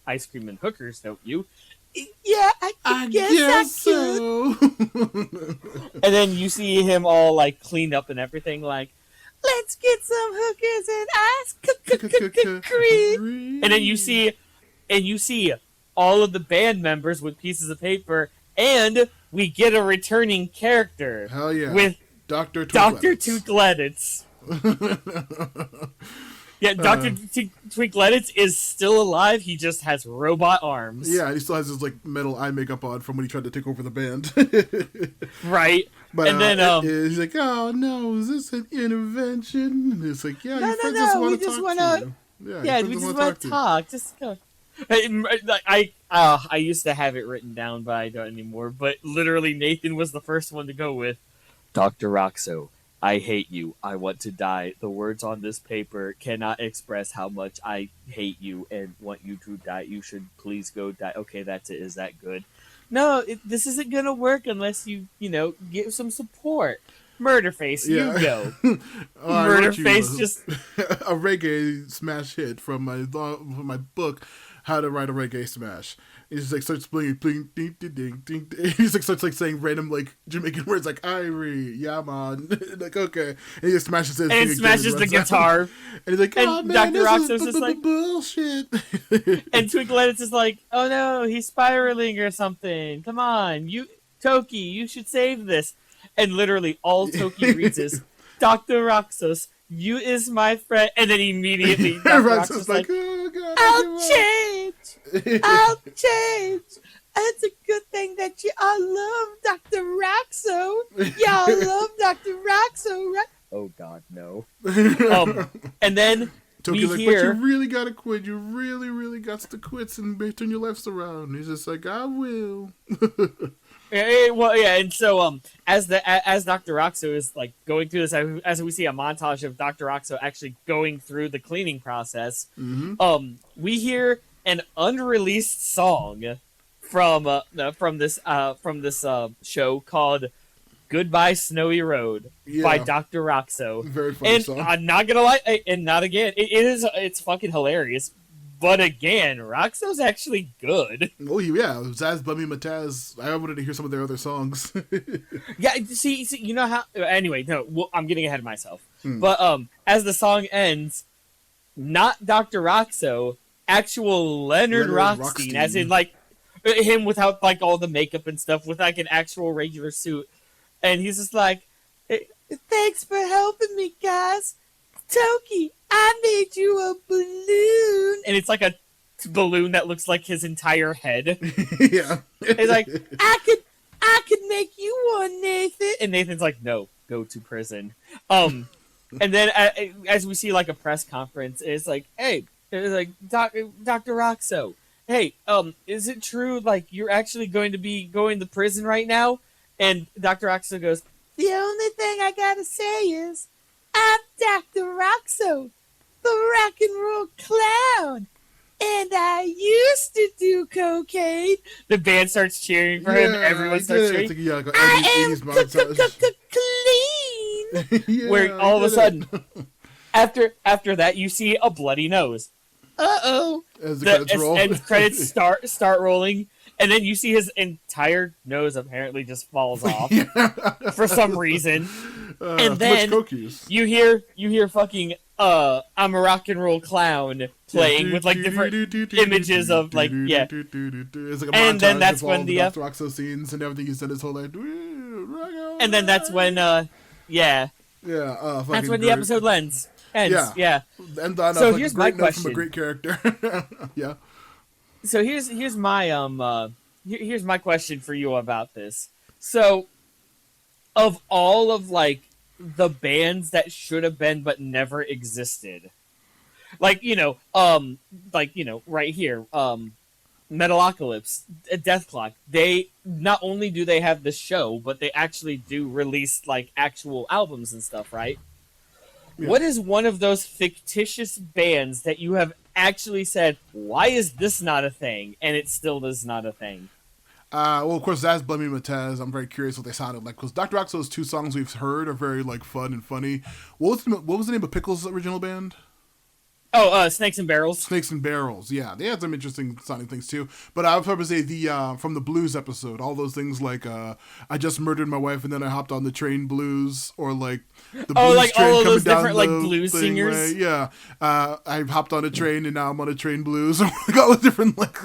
Speaker 1: ice cream and hookers, don't you? Yeah, I guess so. And then you see him all like cleaned up and everything, like, let's get some hookers and ice cream. And then you see all of the band members with pieces of paper, and we get a returning character.
Speaker 2: Hell yeah.
Speaker 1: With
Speaker 2: Dr.
Speaker 1: Twinkletits. Yeah, Dr. Twinkletits is still alive. He just has robot arms.
Speaker 2: Yeah, and he still has his like metal eye makeup on from when he tried to take over the band.
Speaker 1: Right.
Speaker 2: But
Speaker 1: and then
Speaker 2: he's like, "Oh no, is this an intervention?" And it's like, "Yeah,
Speaker 1: no,
Speaker 2: your friends
Speaker 1: no,
Speaker 2: just
Speaker 1: we
Speaker 2: want to
Speaker 1: just
Speaker 2: talk
Speaker 1: wanna,
Speaker 2: to you."
Speaker 1: Yeah, we just want to talk. Just go. I used to have it written down, but I don't anymore. But literally, Nathan was the first one to go with Dr. ROCKZO. I hate you. I want to die. The words on this paper cannot express how much I hate you and want you to die. You should please go die. Okay, that's it. Is that good? No, this isn't going to work unless you give some support. Murderface,
Speaker 2: yeah.
Speaker 1: You go.
Speaker 2: Murderface just... a reggae smash hit from my book, How to Write a Reggae Smash. He just like starts playing, ding, ding, ding, ding, ding. He's like starts like saying random like Jamaican words like Irie, yeah man, like okay, and he just smashes his
Speaker 1: and smashes the guitar,
Speaker 2: and he's like, oh,
Speaker 1: and
Speaker 2: man,
Speaker 1: Dr. ROCKZO's just like
Speaker 2: bullshit,
Speaker 1: and Twinkletits is like, oh no, he's spiraling or something. Come on, Toki, you should save this. And literally all Toki reads is Dr. ROCKZO, you is my friend, and then immediately Dr. ROCKZO's like,
Speaker 2: oh, God,
Speaker 1: I'll change. I'll change. It's a good thing that you all love Dr. ROCKZO. Y'all love Dr. ROCKZO, right? Oh God, no. And then
Speaker 2: Toki's
Speaker 1: we
Speaker 2: like,
Speaker 1: hear,
Speaker 2: but you really gotta quit. You really, really got to quit and turn your lives around. He's just like, I will.
Speaker 1: Well, yeah, and so as Dr. ROCKZO is like going through this, as we see a montage of Dr. ROCKZO actually going through the cleaning process, we hear an unreleased song from this show called "Goodbye Snowy Road" by Dr. ROCKZO.
Speaker 2: Very funny
Speaker 1: and
Speaker 2: song.
Speaker 1: I'm not gonna lie, and not again. It's fucking hilarious. But again, ROCKZO's actually good.
Speaker 2: Oh yeah, Zaz, Bummy, Mataz. I wanted to hear some of their other songs.
Speaker 1: Yeah, see, you know how. Anyway, no, I'm getting ahead of myself. But as the song ends, not Dr. ROCKZO, actual Leonard Rockstein, as in like him without like all the makeup and stuff, with like an actual regular suit, and he's just like, "Thanks for helping me, guys. Toki, I made you a balloon." And it's like a balloon that looks like his entire head.
Speaker 2: Yeah.
Speaker 1: It's like, I could make you one, Nathan. And Nathan's like, no, go to prison. And then as we see like a press conference, it's like, hey, it's like Dr. ROCKZO, hey, is it true like you're actually going to be going to prison right now? And Dr. ROCKZO goes, the only thing I gotta say is, I'm Dr. ROCKZO, the rock and roll clown, and I used to do cocaine. The band starts cheering for him. Everyone starts cheering. I am clean. Where all of a sudden, after that, you see a bloody nose. Uh-oh.
Speaker 2: As the
Speaker 1: credits start rolling. And then you see his entire nose apparently just falls off for some reason. And then you hear fucking I'm a rock and roll clown playing with like different images of like and then that's when the
Speaker 2: ROCKZO scenes and everything he said his whole life.
Speaker 1: And then that's when that's when the episode ends. Yeah.
Speaker 2: And on
Speaker 1: so here's my question.
Speaker 2: From a great character. Yeah.
Speaker 1: So here's my here's my question for you about this. So, of all of like the bands that should have been but never existed, right here, Metalocalypse, Deathklok, they not only do they have the show, but they actually do release like actual albums and stuff, right?
Speaker 2: Yeah.
Speaker 1: What is one of those fictitious bands that you have actually said, why is this not a thing? And it still is not a thing.
Speaker 2: Well, of course, that's Blemmy Matez. I'm very curious what they sounded like because Dr. ROCKZO's two songs we've heard are very like fun and funny. What was the name of Pickles' original band?
Speaker 1: Oh, Snakes and Barrels.
Speaker 2: Snakes and Barrels. Yeah, they had some interesting sounding things too. But I would probably say the from the blues episode, all those things like I just murdered my wife and then I hopped on the train blues, or like the blues
Speaker 1: like
Speaker 2: train
Speaker 1: all of
Speaker 2: coming
Speaker 1: those
Speaker 2: down
Speaker 1: different like
Speaker 2: the
Speaker 1: blues
Speaker 2: thing,
Speaker 1: singers.
Speaker 2: right? Yeah, I hopped on a train and now I'm on a train blues. Like all the different like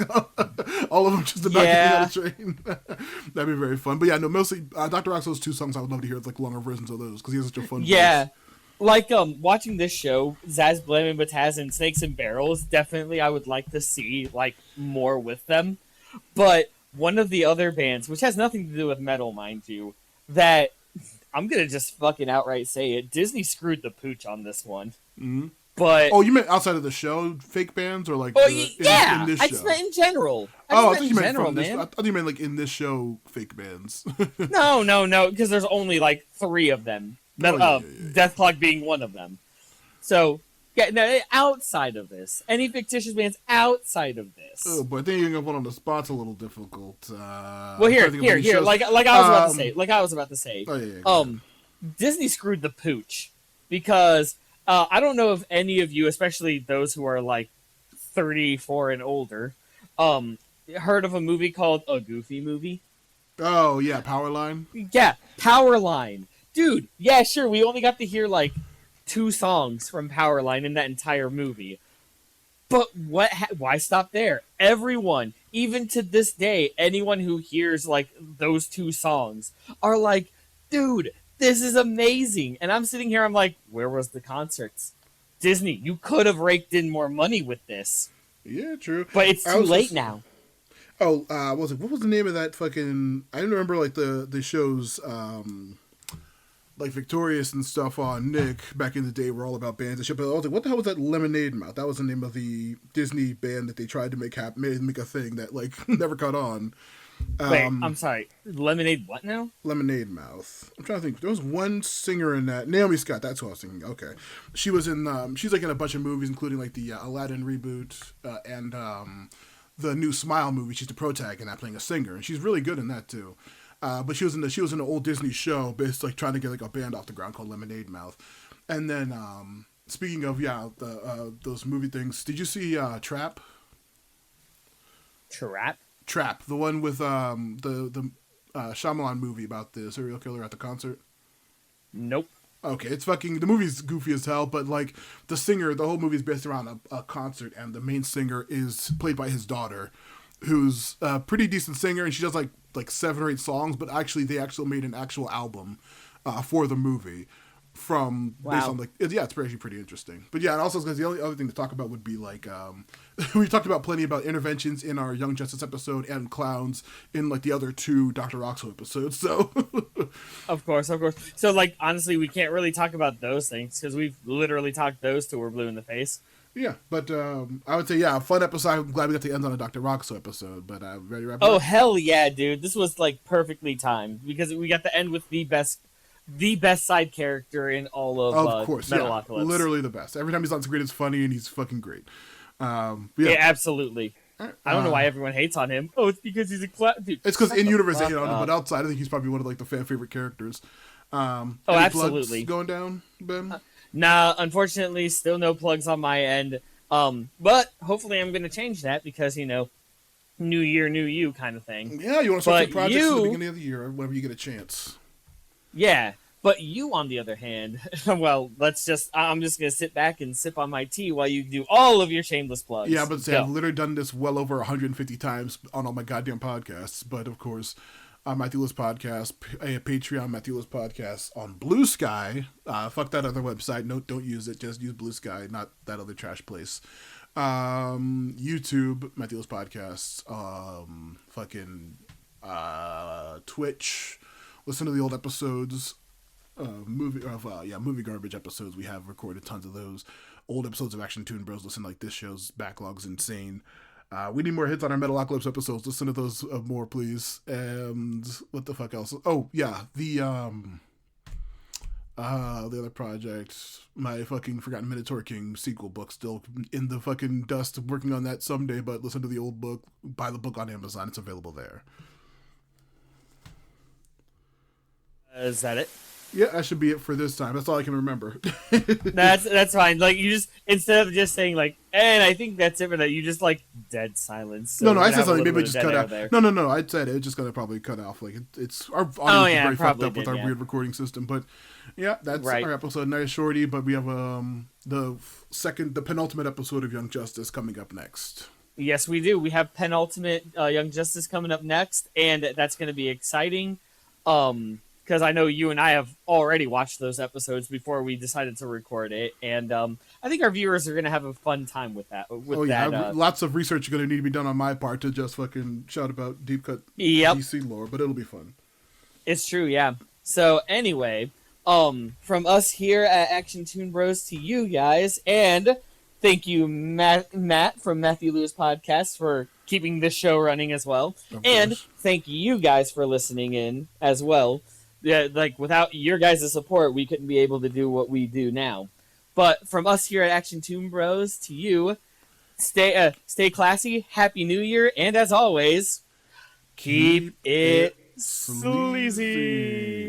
Speaker 2: all of them just about getting on a train. That'd be very fun. But yeah, no, mostly Dr. ROCKZO's two songs I would love to hear like longer versions of those because he has such a fun voice.
Speaker 1: Like watching this show, Zaz Blam and Bataz and Snakes and Barrels, definitely I would like to see like more with them. But one of the other bands, which has nothing to do with metal, mind you, that I'm gonna just fucking outright say it, Disney screwed the pooch on this one.
Speaker 2: Mm-hmm.
Speaker 1: But
Speaker 2: you meant outside of the show, fake bands, or like
Speaker 1: in
Speaker 2: this
Speaker 1: I
Speaker 2: show?
Speaker 1: just meant in general.
Speaker 2: I thought you meant from this. I thought you meant like in this show, fake bands.
Speaker 1: No, because there's only like 3 of them. Deathklok being one of them. So, outside of this, any fictitious bands outside of this.
Speaker 2: Oh, but I think you're gonna put on the spot's a little difficult.
Speaker 1: Well, here. Like I was about to say. Disney screwed the pooch because I don't know if any of you, especially those who are like 34 and older, heard of a movie called A Goofy Movie.
Speaker 2: Oh yeah, Powerline.
Speaker 1: Yeah, Powerline. Dude, yeah, sure, we only got to hear, like, 2 songs from Powerline in that entire movie. But why stop there? Everyone, even to this day, anyone who hears, like, those 2 songs are like, dude, this is amazing. And I'm sitting here, I'm like, where was the concerts? Disney, you could have raked in more money with this.
Speaker 2: Yeah, true.
Speaker 1: But it's too late now.
Speaker 2: Oh, what was the name of that fucking... I don't remember, like, the shows... like Victorious and stuff on Nick back in the day were all about bands and shit. But I was like, what the hell was that Lemonade Mouth? That was the name of the Disney band that they tried to make a thing that like never caught on.
Speaker 1: Wait, I'm sorry. Lemonade what now?
Speaker 2: Lemonade Mouth. I'm trying to think. There was one singer in that. Naomi Scott. That's who I was thinking. Okay, she was in. She's like in a bunch of movies, including like the Aladdin reboot and the new Smile movie. She's the protagonist in that, playing a singer, and she's really good in that too. But she was in an old Disney show, based like trying to get like a band off the ground called Lemonade Mouth. And then speaking of those movie things, did you see Trap? Trap, the one with the Shyamalan movie about the serial killer at the concert.
Speaker 1: Nope.
Speaker 2: Okay, it's fucking, the movie's goofy as hell, but like the singer, the whole movie is based around a concert, and the main singer is played by his daughter, who's a pretty decent singer, and she does like 7 or 8 songs, but actually they made an actual album for the movie based on it's pretty interesting. But yeah, and also because the only other thing to talk about would be like we talked about plenty about interventions in our Young Justice episode and clowns in like the other 2 Dr. ROCKZO episodes. So
Speaker 1: of course. So like honestly, we can't really talk about those things because we've literally talked those 2 were blue in the face.
Speaker 2: Yeah, but I would say, a fun episode. I'm glad we got to end on a Dr. ROCKZO episode, but ready to wrap it up?
Speaker 1: Oh, hell yeah, dude. This was, like, perfectly timed, because we got to end with the best side character in all of
Speaker 2: course,
Speaker 1: Metalocalypse.
Speaker 2: Yeah, literally the best. Every time he's on screen, it's funny, and he's fucking great.
Speaker 1: Yeah, absolutely. I don't know why everyone hates on him. Oh, it's because he's a clown.
Speaker 2: It's because in-universe, but outside, I think he's probably one of, like, the fan-favorite characters.
Speaker 1: Absolutely.
Speaker 2: Going down, Ben?
Speaker 1: Nah, unfortunately, still no plugs on my end. But hopefully I'm going to change that because, new year, new you kind of thing.
Speaker 2: Yeah, you want to start some projects at the beginning of the year whenever you get a chance.
Speaker 1: Yeah, but you, on the other hand, well, I'm just going to sit back and sip on my tea while you do all of your shameless plugs.
Speaker 2: Yeah, but I've literally done this well over 150 times on all my goddamn podcasts. But, of course, Matthew Lewis Podcast, a Patreon Matthew Lewis Podcast on Blue Sky. Fuck that other website. No, don't use it. Just use Blue Sky, not that other trash place. YouTube, Matthew Lewis Podcasts. Twitch. Listen to the old episodes. Movie garbage episodes. We have recorded tons of those. Old episodes of Action Toon Bros. Listen, like this show's backlog's insane. We need more hits on our Metalocalypse episodes. Listen to those more, please. And what the fuck else? Oh yeah, the other project, my fucking Forgotten Minotaur King sequel book, still in the fucking dust, working on that someday, but listen to the old book, buy the book on Amazon, it's available there.
Speaker 1: Is that it?
Speaker 2: Yeah, that should be it for this time. That's all I can remember.
Speaker 1: That's fine. Like, you just, instead of just saying like, and I think that's it for that, you just like dead silence. So
Speaker 2: no, I said something. Maybe just cut out.
Speaker 1: There.
Speaker 2: No. I said it. It's just gonna probably cut off. Like it's our audio is very fucked up with our weird recording system. But yeah, that's our episode. Nice shorty. But we have the penultimate episode of Young Justice coming up next.
Speaker 1: Yes, we do. We have penultimate Young Justice coming up next, and that's going to be exciting. Because I know you and I have already watched those episodes before we decided to record it, and I think our viewers are going to have a fun time with that.
Speaker 2: Lots of research going to need to be done on my part to just fucking shout about deep cut DC lore, but it'll be fun.
Speaker 1: It's true, yeah. So anyway, from us here at Action Toon Bros to you guys, and thank you, Matt from Matthew Lewis Podcast, for keeping this show running as well, and thank you guys for listening in as well. Yeah, like without your guys' support, we couldn't be able to do what we do now. But from us here at Action Toon Bros to you, stay classy, Happy New Year, and as always, keep it sleazy.